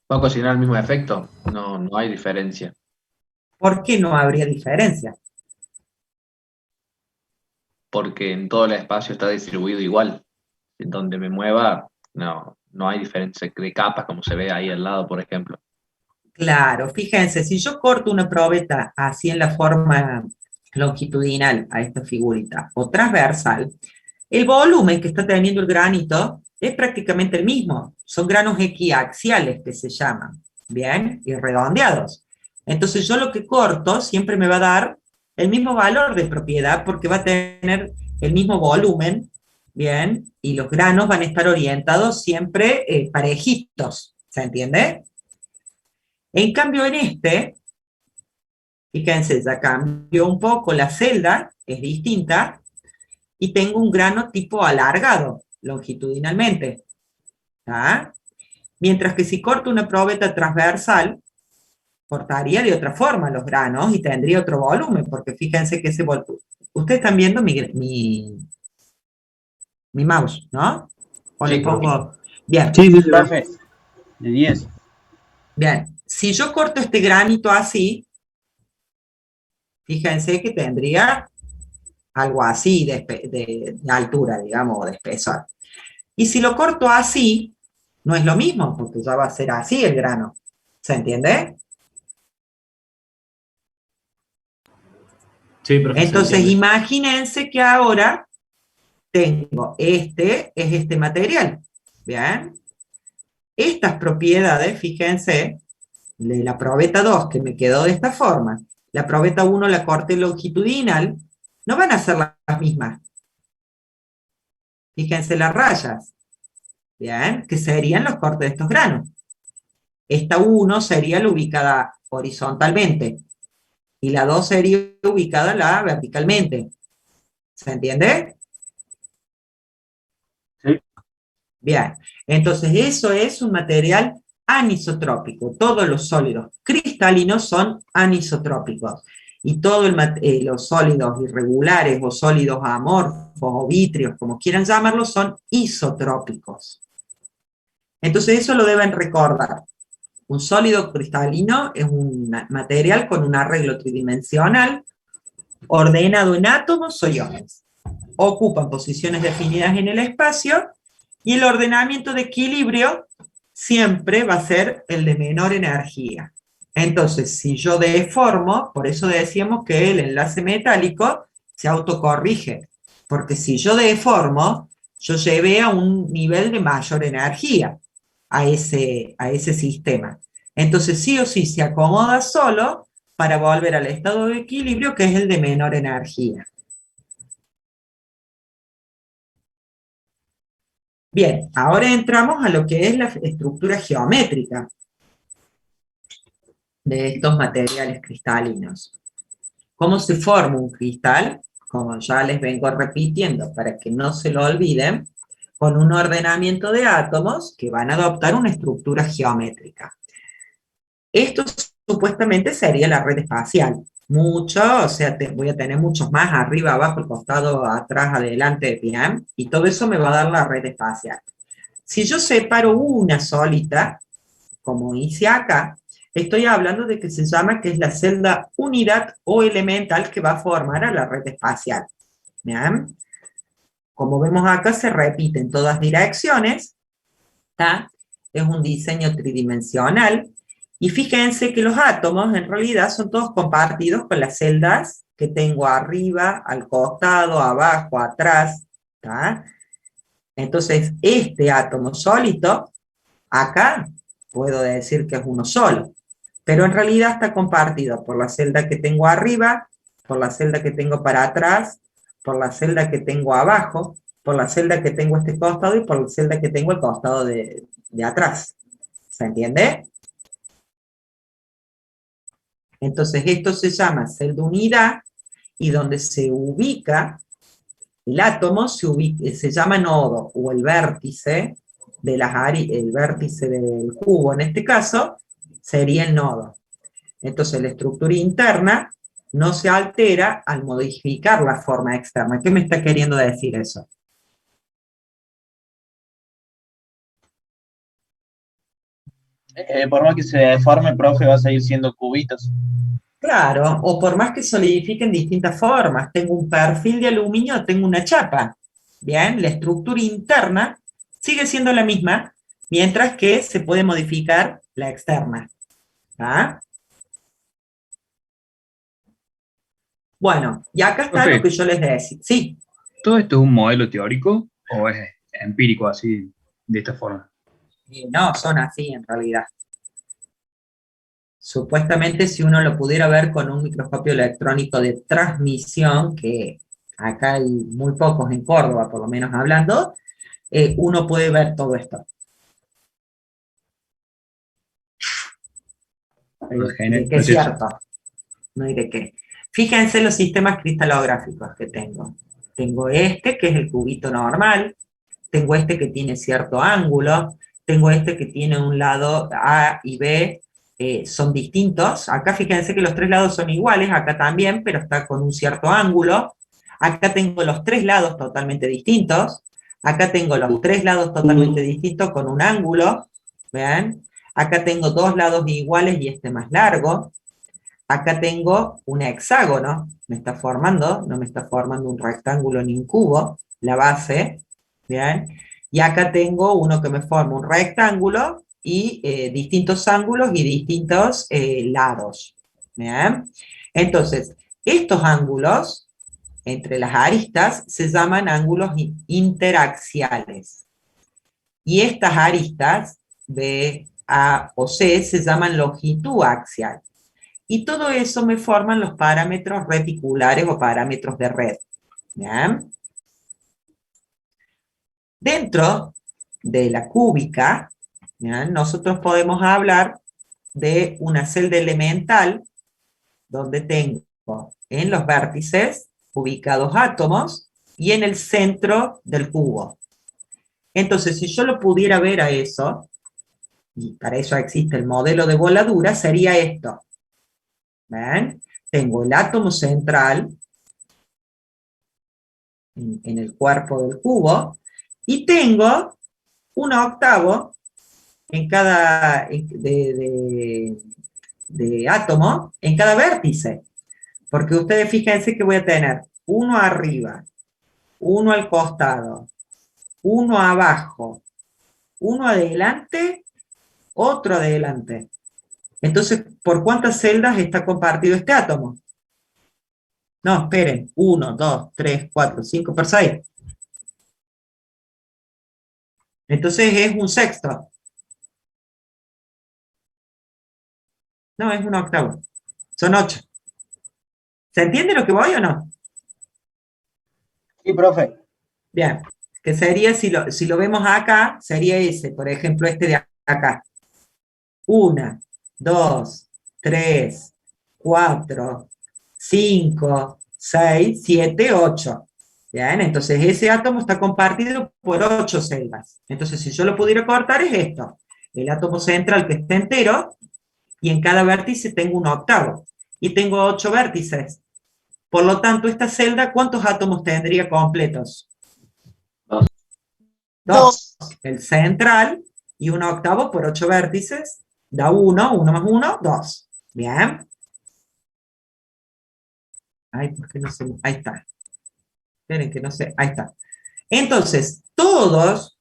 ¿Va a cocinar el mismo efecto? No, no hay diferencia. ¿Por qué no habría diferencia? Porque en todo el espacio está distribuido igual. En donde me mueva, no hay diferencia de capas como se ve ahí al lado, por ejemplo. Claro, fíjense, si yo corto una probeta así en la forma longitudinal a esta figurita, o transversal, el volumen que está teniendo el granito es prácticamente el mismo. Son granos equiaxiales que se llaman, ¿bien? Y redondeados. Entonces yo lo que corto siempre me va a dar el mismo valor de propiedad porque va a tener el mismo volumen, ¿bien? Y los granos van a estar orientados siempre parejitos, ¿se entiende? En cambio en este, fíjense, ya cambió un poco la celda, es distinta, y tengo un grano tipo alargado, longitudinalmente. ¿Tá? Mientras que si corto una probeta transversal, cortaría de otra forma los granos y tendría otro volumen, porque fíjense que ese volumen... Ustedes están viendo mi mouse, ¿no? O Sí, le pongo... Bien. Sí, profe. De 10. Bien. Si yo corto este granito así, fíjense que tendría algo así de altura, digamos, o de espesor. Y si lo corto así, no es lo mismo, porque ya va a ser así el grano. ¿Se entiende? Sí, profesor. Entonces, imagínense que ahora tengo es este material. ¿Bien? Estas propiedades, fíjense, de la probeta 2 que me quedó de esta forma, la probeta 1 la corté longitudinal, no van a ser las mismas. Fíjense las rayas. ¿bien? Que serían los cortes de estos granos. Esta 1 sería la ubicada horizontalmente, y la 2 sería ubicada verticalmente. ¿Se entiende? Sí. Bien, entonces eso es un material anisotrópico. Todos los sólidos cristalinos son anisotrópicos. Y todos los sólidos irregulares o sólidos amorfos o vítreos, como quieran llamarlos, son isotrópicos. Entonces eso lo deben recordar. Un sólido cristalino es un material con un arreglo tridimensional ordenado en átomos o iones. Ocupan posiciones definidas en el espacio y el ordenamiento de equilibrio siempre va a ser el de menor energía. Entonces, si yo deformo, por eso decíamos que el enlace metálico se autocorrige, porque si yo deformo, yo llevé a un nivel de mayor energía a ese sistema. Entonces, sí o sí se acomoda solo para volver al estado de equilibrio, que es el de menor energía. Bien, ahora entramos a lo que es la estructura geométrica de estos materiales cristalinos. ¿Cómo se forma un cristal? Como ya les vengo repitiendo para que no se lo olviden, con un ordenamiento de átomos que van a adoptar una estructura geométrica. Esto supuestamente sería la red espacial. O sea, voy a tener muchos más arriba, abajo, al costado, atrás, adelante, bien, y todo eso me va a dar la red espacial. Si yo separo una solita, como hice acá, estoy hablando de que se llama que es la celda unidad o elemental que va a formar a la red espacial. ¿Bien? Como vemos acá, se repite en todas direcciones, ¿tá? Es un diseño tridimensional, y fíjense que los átomos en realidad son todos compartidos con las celdas que tengo arriba, al costado, abajo, atrás, ¿tá? Entonces, este átomo solito, acá, puedo decir que es uno solo, pero en realidad está compartido por la celda que tengo arriba, por la celda que tengo para atrás, por la celda que tengo abajo, por la celda que tengo a este costado y por la celda que tengo al costado de atrás. ¿Se entiende? Entonces esto se llama celda unidad, y donde se ubica el átomo se llama nodo, o el vértice de el vértice del cubo en este caso, sería el nodo. Entonces la estructura interna no se altera al modificar la forma externa. ¿Qué me está queriendo decir eso? Por más que se deforme, profe, va a seguir siendo cubitos. Claro, o por más que solidifique en distintas formas. Tengo un perfil de aluminio, tengo una chapa. Bien, la estructura interna sigue siendo la misma, mientras que se puede modificar la externa. ¿Ah? Bueno, y acá está Profe, lo que yo les decía. Sí. ¿todo esto es un modelo teórico o es empírico así, de esta forma? No, son así en realidad. Supuestamente si uno lo pudiera ver con un microscopio electrónico de transmisión, que acá hay muy pocos en Córdoba, por lo menos hablando, uno puede ver todo esto. De que es cierto. No hay de qué. Fíjense los sistemas cristalográficos que tengo. Tengo este, que es el cubito normal. Tengo este que tiene cierto ángulo. Tengo este que tiene un lado A y B. Son distintos. Acá fíjense que los tres lados son iguales. Acá también, pero está con un cierto ángulo. Acá tengo los tres lados totalmente distintos. Acá tengo los tres lados totalmente distintos con un ángulo. ¿Ven? Acá tengo dos lados iguales y este más largo. Acá tengo un hexágono, me está formando, no me está formando un rectángulo ni un cubo, la base, ¿bien? Y acá tengo uno que me forma un rectángulo y distintos ángulos y distintos lados, ¿bien? Entonces, estos ángulos entre las aristas se llaman ángulos interaxiales. Y estas aristas, B, A o C, se llaman longitud axial. Y todo eso me forman los parámetros reticulares o parámetros de red. ¿Bien? Dentro de la cúbica, ¿ya? Nosotros podemos hablar de una celda elemental donde tengo en los vértices ubicados átomos y en el centro del cubo. Entonces, si yo lo pudiera ver a eso, y para eso existe el modelo de voladura, sería esto. ¿Ven? Tengo el átomo central en el cuerpo del cubo, y tengo un octavo en cada de átomo en cada vértice. Porque ustedes fíjense que voy a tener uno arriba, uno al costado, uno abajo, uno adelante, otro adelante. Entonces, ¿por cuántas celdas está compartido este átomo? No, esperen, 1, 2, 3, 4, 5 por 6. Entonces es un sexto. No, es un octavo. Son 8. ¿Se entiende lo que voy o no? Sí, profe. Bien, que sería, si lo vemos acá, sería ese, por ejemplo, este de acá. 1, 2, 3, 4, 5, 6, 7, 8. Bien, entonces ese átomo está compartido por 8 celdas. Entonces, si yo lo pudiera cortar, es esto. El átomo central que está entero, y en cada vértice tengo un octavo. Y tengo 8 vértices. Por lo tanto, esta celda, ¿cuántos átomos tendría completos? 2. El central, y un octavo por 8 vértices, da 1, 1 más 1, 2. Bien. Ay, ¿por qué no se...? Ahí está. Esperen que no sé. Ahí está. Entonces, todos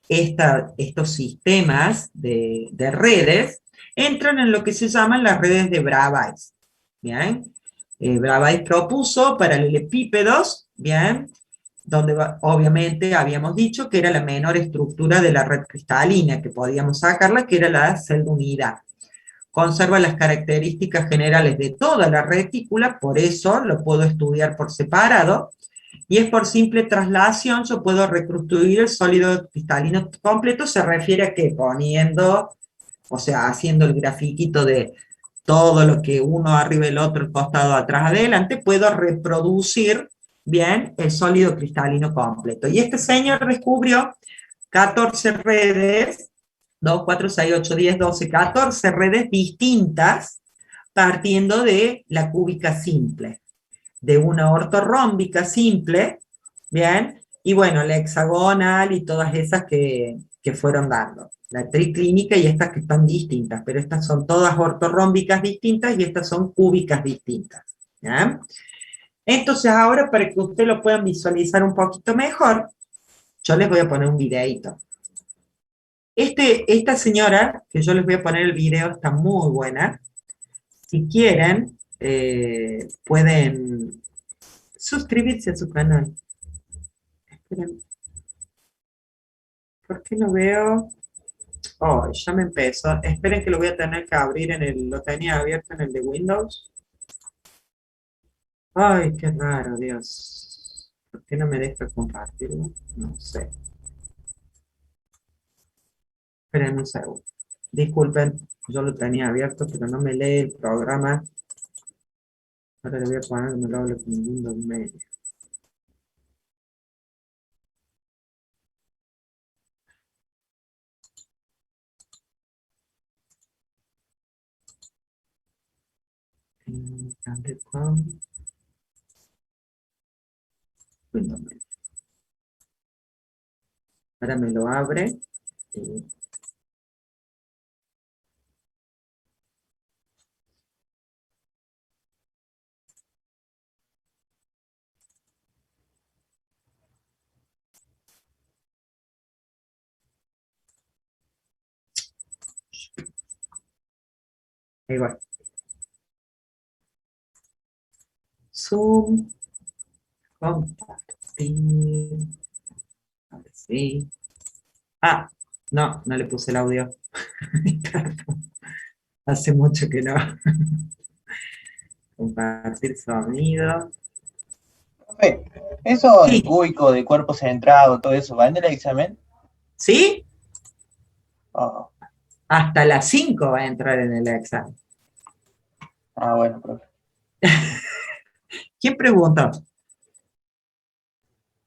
estos sistemas de redes entran en lo que se llaman las redes de Bravais. Bien. Bravais propuso paralelepípedos, bien, donde obviamente habíamos dicho que era la menor estructura de la red cristalina, que podíamos sacarla, que era la celda unidad. Conserva las características generales de toda la retícula, por eso lo puedo estudiar por separado, y es por simple traslación yo puedo reconstruir el sólido cristalino completo. Se refiere a que poniendo, o sea, haciendo el grafiquito de todo lo que uno arriba el otro, el costado atrás, adelante, puedo reproducir bien el sólido cristalino completo. Y este señor descubrió 14 redes, 2, 4, 6, 8, 10, 12, 14 redes distintas, partiendo de la cúbica simple, de una ortorrómbica simple, bien, y bueno, la hexagonal y todas esas que fueron dando. La triclínica y estas que están distintas, pero estas son todas ortorrómbicas distintas y estas son cúbicas distintas. ¿Ya? Entonces ahora, para que ustedes lo puedan visualizar un poquito mejor, yo les voy a poner un videito. Esta señora, que yo les voy a poner el video, está muy buena. Si quieren, pueden suscribirse a su canal. Esperen. ¿Por qué no veo? Oh, ya me empezó. Esperen que lo voy a tener que abrir en el... Lo tenía abierto en el de Windows. Ay, qué raro, Dios. ¿Por qué no me deja compartirlo? No sé. Esperen un segundo. Disculpen, yo lo tenía abierto, pero no me lee el programa. Ahora le voy a poner que me lo hable con Windows Media. Windows Media. Ahora me lo abre. Ahí va. Zoom. Compartir. Ahora sí. Ah, no le puse el audio. Hace mucho que no. Compartir sonido. Profe, eso Sí. de cúbico, de cuerpo centrado, todo eso, ¿va en el examen? ¿Sí? Ah, Hasta las 5 va a entrar en el examen. bueno, profe. ¿Quién preguntó?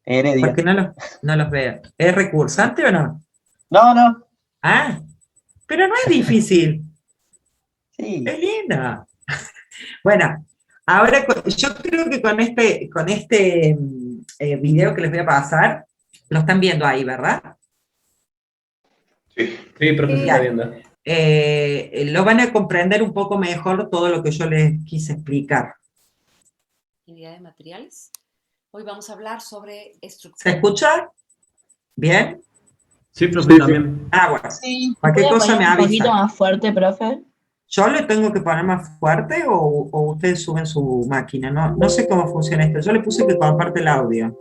Heredia. Porque no los veo. ¿Es recursante o no? No. Ah, pero no es difícil. Sí. Es linda. Bueno, ahora yo creo que con este video que les voy a pasar, lo están viendo ahí, ¿verdad? Sí. Sí, profe, se está viendo. Lo van a comprender un poco mejor todo lo que yo les quise explicar. Ingeniería de materiales. Hoy vamos a hablar sobre ¿Se estructura. escucha? ¿Bien? Sí, profe, también. Ah, bueno. Sí, Cualquier ¿puede cosa poner me un poquito avisa. más fuerte, profe? ¿Yo le tengo que poner más fuerte o ustedes suben su máquina? No sé cómo funciona esto. Yo le puse que comparte el audio.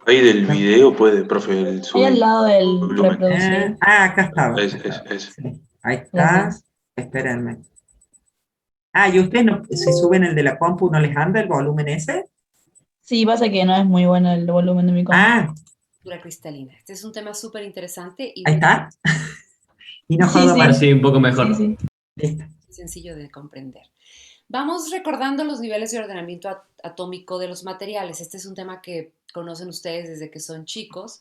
Ahí del video puede, profe, el Ahí al subir lado del volumen. reproducir. Acá estaba. Es. Ahí está. Gracias. Espérenme. ¿Y ustedes si suben el de la compu no les anda el volumen ese? Sí, pasa que no es muy bueno el volumen de mi compu. Estructura cristalina. Este es un tema súper interesante y Ahí está. Y no Sí, jodo Ahora más. sí, un poco mejor. Sí. Listo. sencillo de comprender. Vamos recordando los niveles de ordenamiento atómico de los materiales. Este es un tema que conocen ustedes desde que son chicos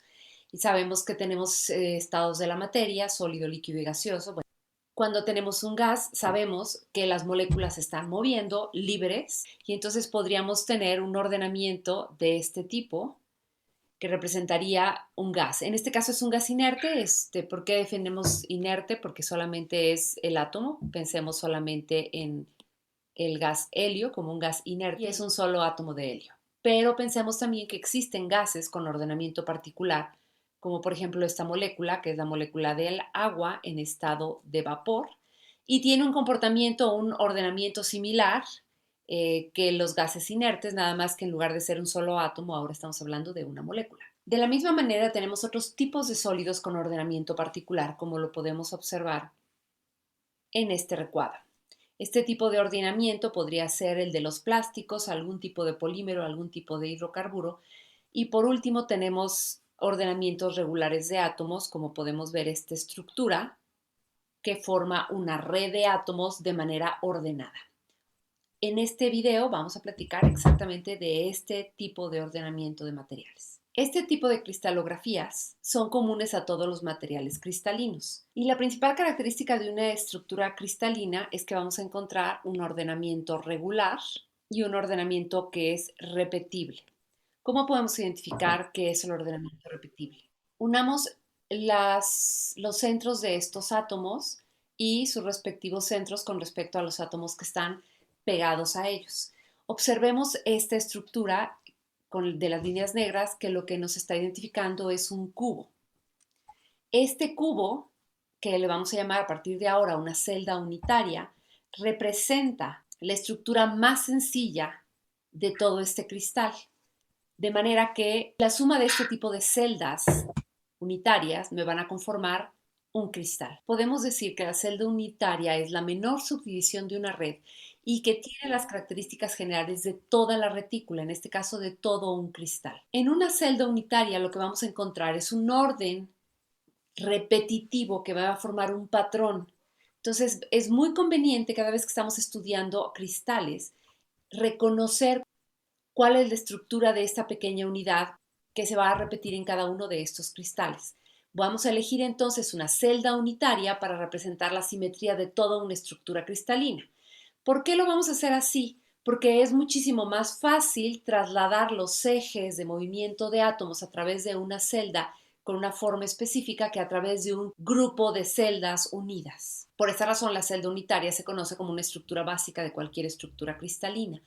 y sabemos que tenemos estados de la materia, sólido, líquido y gaseoso. Bueno, cuando tenemos un gas, sabemos que las moléculas se están moviendo libres y entonces podríamos tener un ordenamiento de este tipo que representaría un gas. En este caso es un gas inerte. ¿Por qué definimos inerte? Porque solamente es el átomo. Pensemos solamente en el gas helio como un gas inerte y es un solo átomo de helio. Pero pensemos también que existen gases con ordenamiento particular, como por ejemplo esta molécula, que es la molécula del agua en estado de vapor, y tiene un comportamiento o un ordenamiento similar que los gases inertes, nada más que en lugar de ser un solo átomo, ahora estamos hablando de una molécula. De la misma manera tenemos otros tipos de sólidos con ordenamiento particular, como lo podemos observar en este recuadro. Este tipo de ordenamiento podría ser el de los plásticos, algún tipo de polímero, algún tipo de hidrocarburo. Y por último tenemos ordenamientos regulares de átomos, como podemos ver esta estructura que forma una red de átomos de manera ordenada. En este video vamos a platicar exactamente de este tipo de ordenamiento de materiales. Este tipo de cristalografías son comunes a todos los materiales cristalinos y la principal característica de una estructura cristalina es que vamos a encontrar un ordenamiento regular y un ordenamiento que es repetible. ¿Cómo podemos identificar qué es el ordenamiento repetible? Unamos los centros de estos átomos y sus respectivos centros con respecto a los átomos que están pegados a ellos. Observemos esta estructura de las líneas negras, que lo que nos está identificando es un cubo. Este cubo, que le vamos a llamar a partir de ahora una celda unitaria, representa la estructura más sencilla de todo este cristal. De manera que la suma de este tipo de celdas unitarias me van a conformar un cristal. Podemos decir que la celda unitaria es la menor subdivisión de una red y que tiene las características generales de toda la retícula, en este caso de todo un cristal. En una celda unitaria lo que vamos a encontrar es un orden repetitivo que va a formar un patrón. Entonces es muy conveniente cada vez que estamos estudiando cristales reconocer cuál es la estructura de esta pequeña unidad que se va a repetir en cada uno de estos cristales. Vamos a elegir entonces una celda unitaria para representar la simetría de toda una estructura cristalina. ¿Por qué lo vamos a hacer así? Porque es muchísimo más fácil trasladar los ejes de movimiento de átomos a través de una celda con una forma específica que a través de un grupo de celdas unidas. Por esta razón, la celda unitaria se conoce como una estructura básica de cualquier estructura cristalina.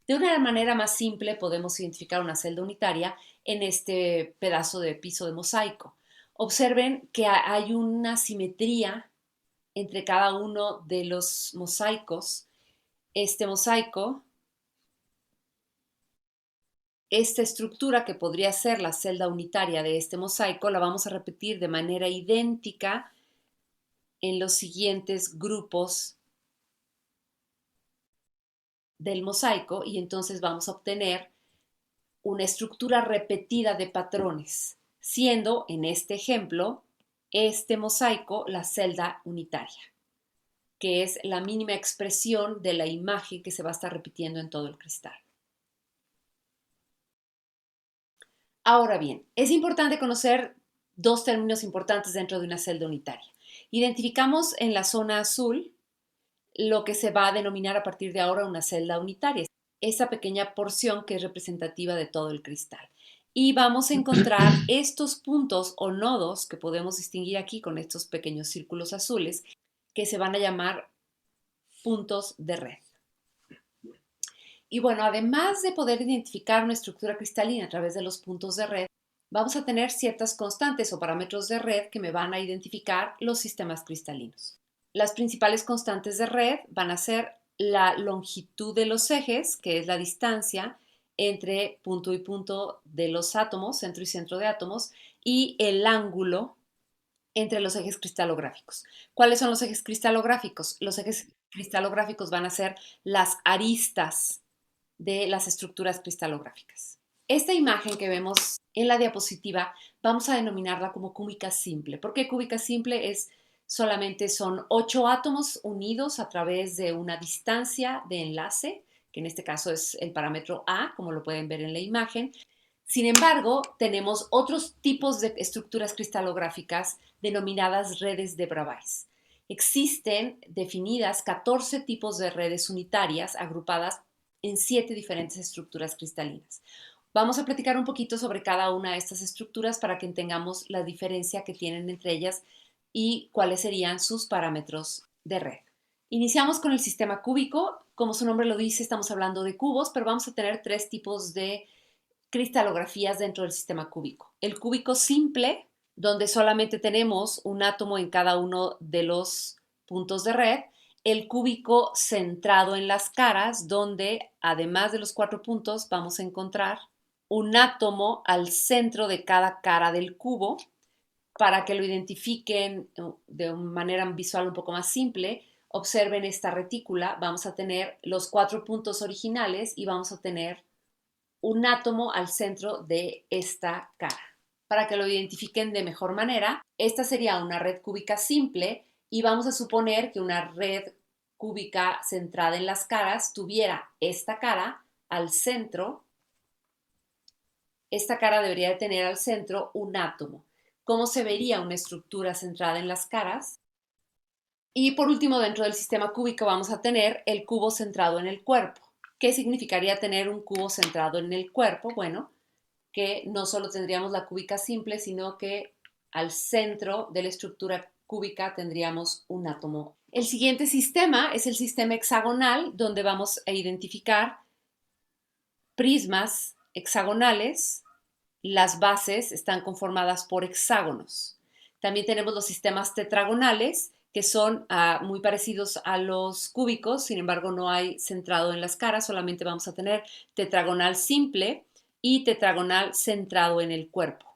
De una manera más simple podemos identificar una celda unitaria en este pedazo de piso de mosaico. Observen que hay una simetría entre cada uno de los mosaicos. Este mosaico, esta estructura que podría ser la celda unitaria de este mosaico, la vamos a repetir de manera idéntica en los siguientes grupos del mosaico y entonces vamos a obtener una estructura repetida de patrones, siendo en este ejemplo este mosaico la celda unitaria, que es la mínima expresión de la imagen que se va a estar repitiendo en todo el cristal. Ahora bien, es importante conocer dos términos importantes dentro de una celda unitaria. Identificamos en la zona azul lo que se va a denominar a partir de ahora una celda unitaria, esa pequeña porción que es representativa de todo el cristal. Y vamos a encontrar estos puntos o nodos que podemos distinguir aquí con estos pequeños círculos azules, que se van a llamar puntos de red. Y bueno, además de poder identificar una estructura cristalina a través de los puntos de red, vamos a tener ciertas constantes o parámetros de red que me van a identificar los sistemas cristalinos. Las principales constantes de red van a ser la longitud de los ejes, que es la distancia entre punto y punto de los átomos, centro y centro de átomos, y el ángulo entre los ejes cristalográficos. ¿Cuáles son los ejes cristalográficos? Los ejes cristalográficos van a ser las aristas de las estructuras cristalográficas. Esta imagen que vemos en la diapositiva vamos a denominarla como cúbica simple. ¿Por qué cúbica simple? Solamente son 8 átomos unidos a través de una distancia de enlace, que en este caso es el parámetro A, como lo pueden ver en la imagen. Sin embargo, tenemos otros tipos de estructuras cristalográficas denominadas redes de Bravais. Existen definidas 14 tipos de redes unitarias agrupadas en 7 diferentes estructuras cristalinas. Vamos a platicar un poquito sobre cada una de estas estructuras para que entendamos la diferencia que tienen entre ellas y cuáles serían sus parámetros de red. Iniciamos con el sistema cúbico. Como su nombre lo dice, estamos hablando de cubos, pero vamos a tener 3 tipos de cristalografías dentro del sistema cúbico. El cúbico simple, donde solamente tenemos un átomo en cada uno de los puntos de red. El cúbico centrado en las caras, donde además de los 4 puntos vamos a encontrar un átomo al centro de cada cara del cubo. Para que lo identifiquen de una manera visual un poco más simple, observen esta retícula. Vamos a tener los 4 puntos originales y vamos a tener un átomo al centro de esta cara. Para que lo identifiquen de mejor manera, esta sería una red cúbica simple y vamos a suponer que una red cúbica centrada en las caras tuviera esta cara al centro. Esta cara debería de tener al centro un átomo. ¿Cómo se vería una estructura centrada en las caras? Y por último, dentro del sistema cúbico vamos a tener el cubo centrado en el cuerpo. ¿Qué significaría tener un cubo centrado en el cuerpo? Bueno, que no solo tendríamos la cúbica simple, sino que al centro de la estructura cúbica tendríamos un átomo. El siguiente sistema es el sistema hexagonal, donde vamos a identificar prismas hexagonales. Las bases están conformadas por hexágonos. También tenemos los sistemas tetragonales, que son muy parecidos a los cúbicos, sin embargo no hay centrado en las caras, solamente vamos a tener tetragonal simple y tetragonal centrado en el cuerpo.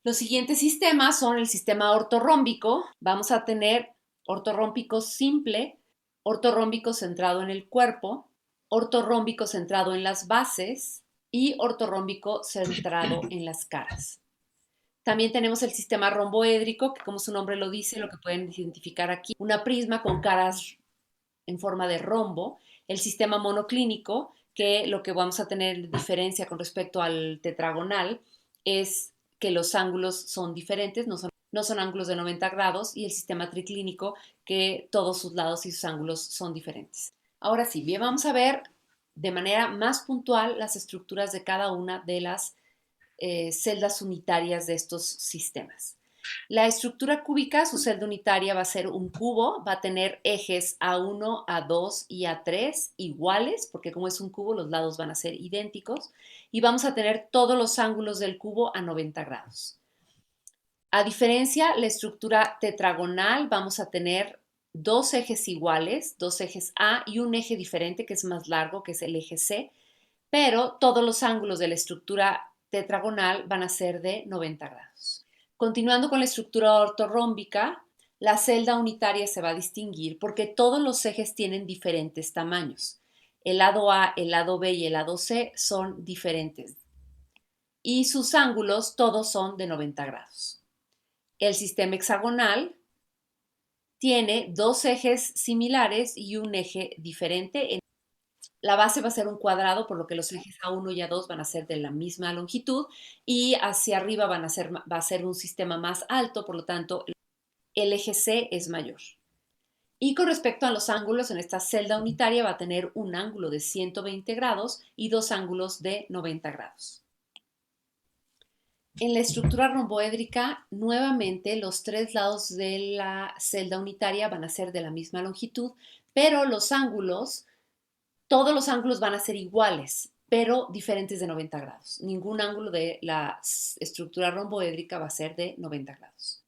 Los siguientes sistemas son el sistema ortorrómbico. Vamos a tener ortorrómbico simple, ortorrómbico centrado en el cuerpo, ortorrómbico centrado en las bases, y ortorrómbico centrado en las caras. También tenemos el sistema romboédrico, que como su nombre lo dice, lo que pueden identificar aquí, una prisma con caras en forma de rombo. El sistema monoclínico, que lo que vamos a tener de diferencia con respecto al tetragonal es que los ángulos son diferentes, no son ángulos de 90 grados, y el sistema triclínico, que todos sus lados y sus ángulos son diferentes. Ahora sí, bien, vamos a ver de manera más puntual las estructuras de cada una de las celdas unitarias de estos sistemas. La estructura cúbica, su celda unitaria va a ser un cubo, va a tener ejes A1, A2 y A3 iguales, porque como es un cubo los lados van a ser idénticos, y vamos a tener todos los ángulos del cubo a 90 grados. A diferencia, la estructura tetragonal vamos a tener 2 ejes iguales, 2 ejes A y un eje diferente que es más largo, que es el eje C, pero todos los ángulos de la estructura tetragonal van a ser de 90 grados. Continuando con la estructura ortorrómbica, la celda unitaria se va a distinguir porque todos los ejes tienen diferentes tamaños. El lado A, el lado B y el lado C son diferentes y sus ángulos todos son de 90 grados. El sistema hexagonal tiene dos ejes similares y un eje diferente. La base va a ser un cuadrado, por lo que los ejes A1 y A2 van a ser de la misma longitud, y hacia arriba va a ser un sistema más alto, por lo tanto, el eje C es mayor. Y con respecto a los ángulos, en esta celda unitaria va a tener un ángulo de 120 grados y dos ángulos de 90 grados. En la estructura romboédrica, nuevamente los tres lados de la celda unitaria van a ser de la misma longitud, pero todos los ángulos van a ser iguales, pero diferentes de 90 grados. Ningún ángulo de la estructura romboédrica va a ser de 90 grados.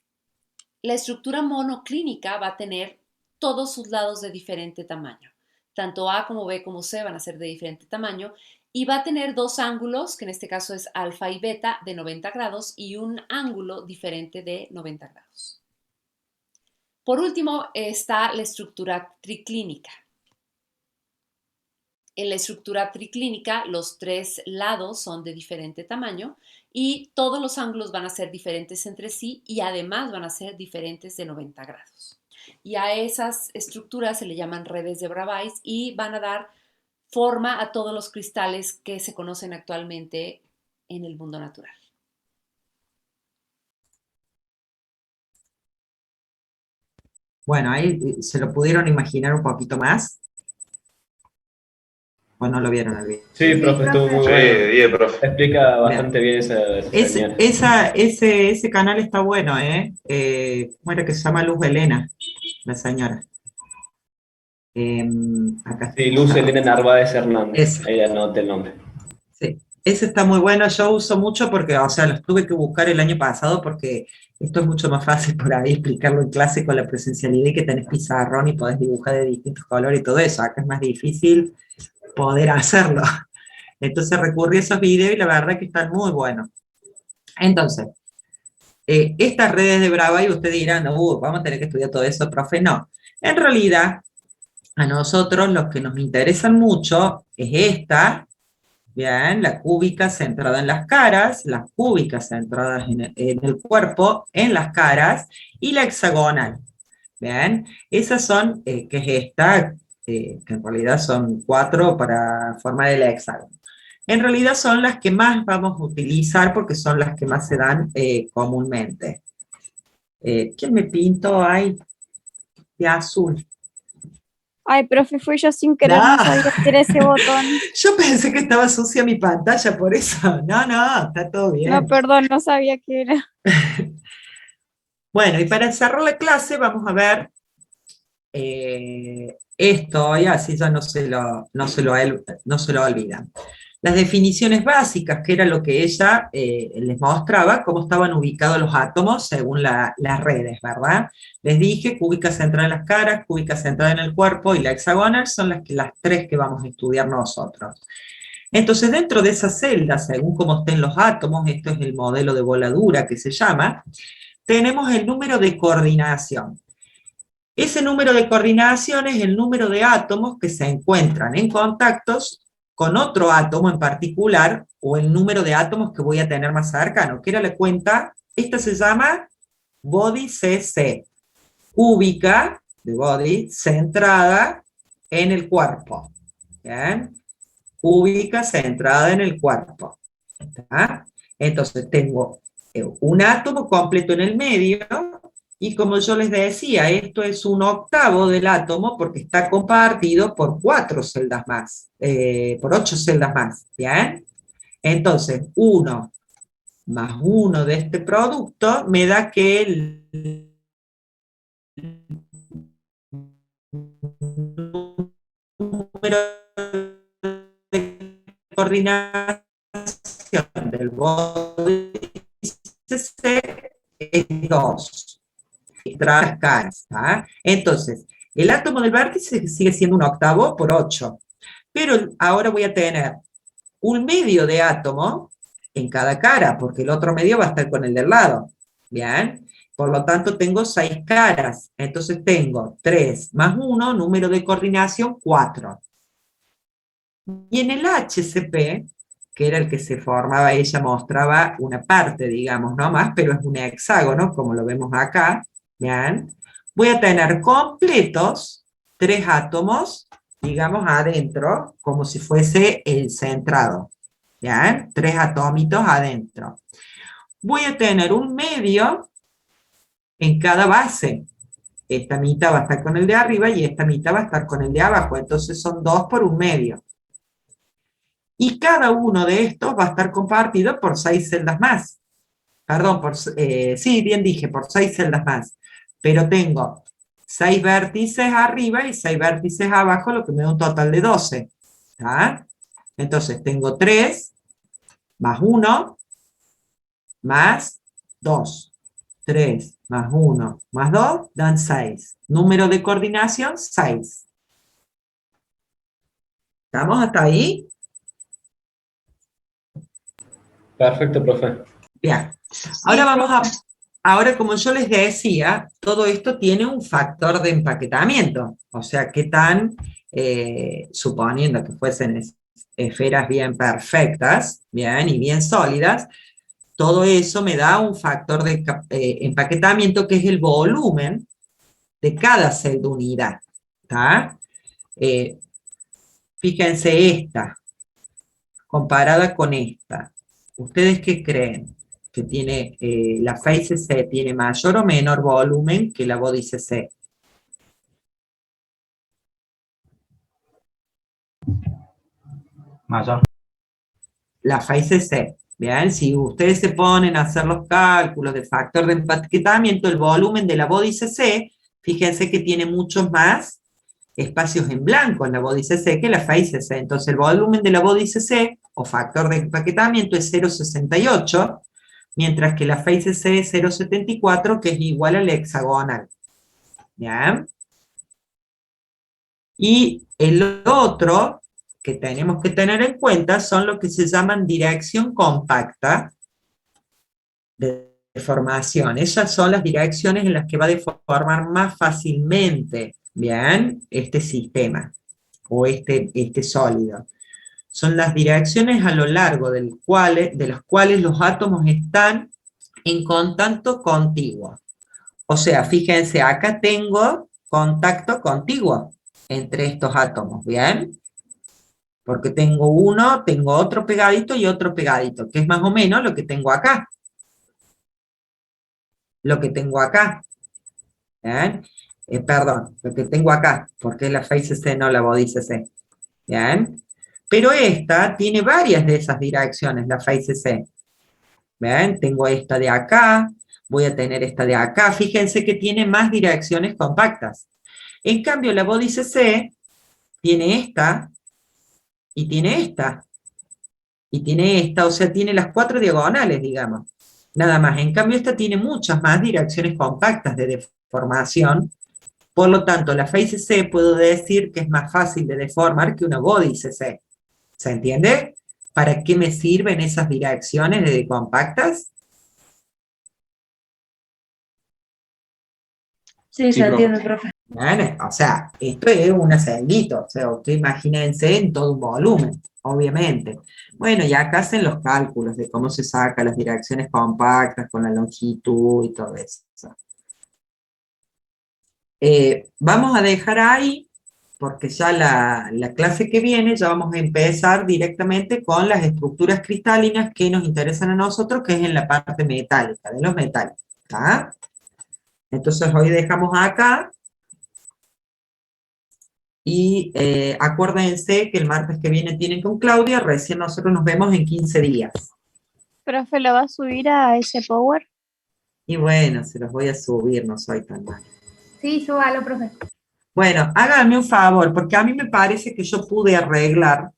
La estructura monoclínica va a tener todos sus lados de diferente tamaño. Tanto A como B como C van a ser de diferente tamaño, y va a tener dos ángulos, que en este caso es alfa y beta, de 90 grados, y un ángulo diferente de 90 grados. Por último está la estructura triclínica. En la estructura triclínica, los tres lados son de diferente tamaño y todos los ángulos van a ser diferentes entre sí, y además van a ser diferentes de 90 grados. Y a esas estructuras se le llaman redes de Bravais y van a dar forma a todos los cristales que se conocen actualmente en el mundo natural. Bueno, ahí se lo pudieron imaginar un poquito más. ¿O no lo vieron al video? Sí, profe, estuvo muy Sí, bueno. bien, profe. Explica bastante bien esa señal. Ese canal está bueno, ¿eh? ¿Cómo era que se llama? Luz Helena, la señora. Acá Sí, Luz Helena Narváez Hernández. Ese. Ahí anoté el nombre. Sí, ese está muy bueno. Yo uso mucho porque, o sea, los tuve que buscar el año pasado porque esto es mucho más fácil por ahí explicarlo en clase con la presencialidad y que tenés pizarrón y podés dibujar de distintos colores y todo eso. Acá es más difícil poder hacerlo. Entonces recurrí a esos videos y la verdad que están muy buenos. Entonces, estas redes de Bravais, ustedes dirán, vamos a tener que estudiar todo eso, profe. No, en realidad, a nosotros los que nos interesan mucho es esta, bien, la cúbica centrada en las caras, las cúbicas centradas en el cuerpo, en las caras, y la hexagonal. Bien, esas son, que es esta, que en realidad son 4 para formar el hexágono. En realidad son las que más vamos a utilizar porque son las que más se dan comúnmente. ¿Quién me pintó ahí de azul? Ay, profe, fui yo sin querer, no sabía que era ese botón. Yo pensé que estaba sucia mi pantalla, por eso. No, está todo bien. No, perdón, no sabía que era. Bueno, y para cerrar la clase vamos a ver esto, y así ya no se lo olvidan. Las definiciones básicas, que era lo que ella les mostraba, cómo estaban ubicados los átomos según las redes, ¿verdad? Les dije, cúbica centrada en las caras, cúbica centrada en el cuerpo, y la hexagonal son las tres que vamos a estudiar nosotros. Entonces, dentro de esa celda, según cómo estén los átomos, esto es el modelo de voladura que se llama, tenemos el número de coordinación. Ese número de coordinación es el número de átomos que se encuentran en contactos con otro átomo en particular, o el número de átomos que voy a tener más cercano. Quiero la cuenta, esta se llama body CC, cúbica de body, centrada en el cuerpo. ¿Bien? Cúbica centrada en el cuerpo. ¿Está? Entonces tengo un átomo completo en el medio, y como yo les decía, esto es 1/8 del átomo porque está compartido por 4 celdas más, por 8 celdas más, ¿bien? Entonces, 1 más 1 de este producto me da que el número de coordinación del body CC es 2. Las caras, ¿ah? Entonces, el átomo del vértice sigue siendo 1/8 por 8, pero ahora voy a tener un medio de átomo en cada cara, porque el otro medio va a estar con el del lado, ¿bien? Por lo tanto, tengo 6 caras, entonces tengo 3 más 1, número de coordinación 4. Y en el HCP que era el que se formaba, ella mostraba una parte, digamos, no más, pero es un hexágono, como lo vemos acá, ¿bien? Voy a tener completos 3 átomos, digamos, adentro, como si fuese el centrado, ¿bien? 3 atómitos adentro. Voy a tener un medio en cada base. Esta mitad va a estar con el de arriba y esta mitad va a estar con el de abajo, entonces son 2 por un medio. Y cada uno de estos va a estar compartido por 6 celdas más. Perdón, sí, bien dije, por 6 celdas más. Pero tengo 6 vértices arriba y 6 vértices abajo, lo que me da un total de 12. ¿Tá? Entonces tengo 3 más 1 más 2. 3 más 1 más 2 dan 6. Número de coordinación, 6. ¿Estamos hasta ahí? Perfecto, profe. Bien. Ahora, como yo les decía, todo esto tiene un factor de empaquetamiento. O sea, qué tan, suponiendo que fuesen esferas bien perfectas, bien, y bien sólidas, todo eso me da un factor de empaquetamiento que es el volumen de cada celda unidad. ¿Tá? Fíjense esta, comparada con esta. ¿Ustedes qué creen? Que tiene, la phase C tiene mayor o menor volumen que la bódice C. Mayor. La phase C. Bien, si ustedes se ponen a hacer los cálculos de factor de empaquetamiento, el volumen de la bódice C, fíjense que tiene muchos más espacios en blanco en la bódice C que la phase C. Entonces el volumen de la bódice C, o factor de empaquetamiento, es 0,68, mientras que la phase C es 0,74, que es igual al hexagonal. ¿Bien? Y el otro que tenemos que tener en cuenta son lo que se llaman dirección compacta de deformación. Esas son las direcciones en las que va a deformar más fácilmente, ¿bien?, este sistema, o este sólido. Son las direcciones a lo largo de las cuales los átomos están en contacto contiguo. O sea, fíjense, acá tengo contacto contiguo entre estos átomos, ¿bien? Porque tengo uno, tengo otro pegadito y otro pegadito, que es más o menos lo que tengo acá. Lo que tengo acá. ¿Bien? Perdón, lo que tengo acá, porque es la phase C, no la bódice C. ¿Bien? Pero esta tiene varias de esas direcciones, la phase C. ¿Ven? Tengo esta de acá, voy a tener esta de acá. Fíjense que tiene más direcciones compactas. En cambio, la bódice C tiene esta, y tiene esta, y tiene esta, o sea, tiene las 4 diagonales, digamos. Nada más. En cambio, esta tiene muchas más direcciones compactas de deformación. Por lo tanto, la phase C puedo decir que es más fácil de deformar que una bódice C. ¿Se entiende? ¿Para qué me sirven esas direcciones de compactas? Sí, se entiende, profe. Bueno, o sea, esto es un celdito, o sea, usted imagínense en todo un volumen, obviamente. Bueno, y acá hacen los cálculos de cómo se sacan las direcciones compactas con la longitud y todo eso. Vamos a dejar ahí, porque ya la clase que viene ya vamos a empezar directamente con las estructuras cristalinas que nos interesan a nosotros, que es en la parte metálica, de los metales. ¿Tá? Entonces hoy dejamos acá, y acuérdense que el martes que viene tienen con Claudia, recién nosotros nos vemos en 15 días. ¿Profe, lo va a subir a ese Power? Y bueno, se los voy a subir, no soy tan mal. Sí, súbalo, profe. Bueno, háganme un favor, porque a mí me parece que yo pude arreglar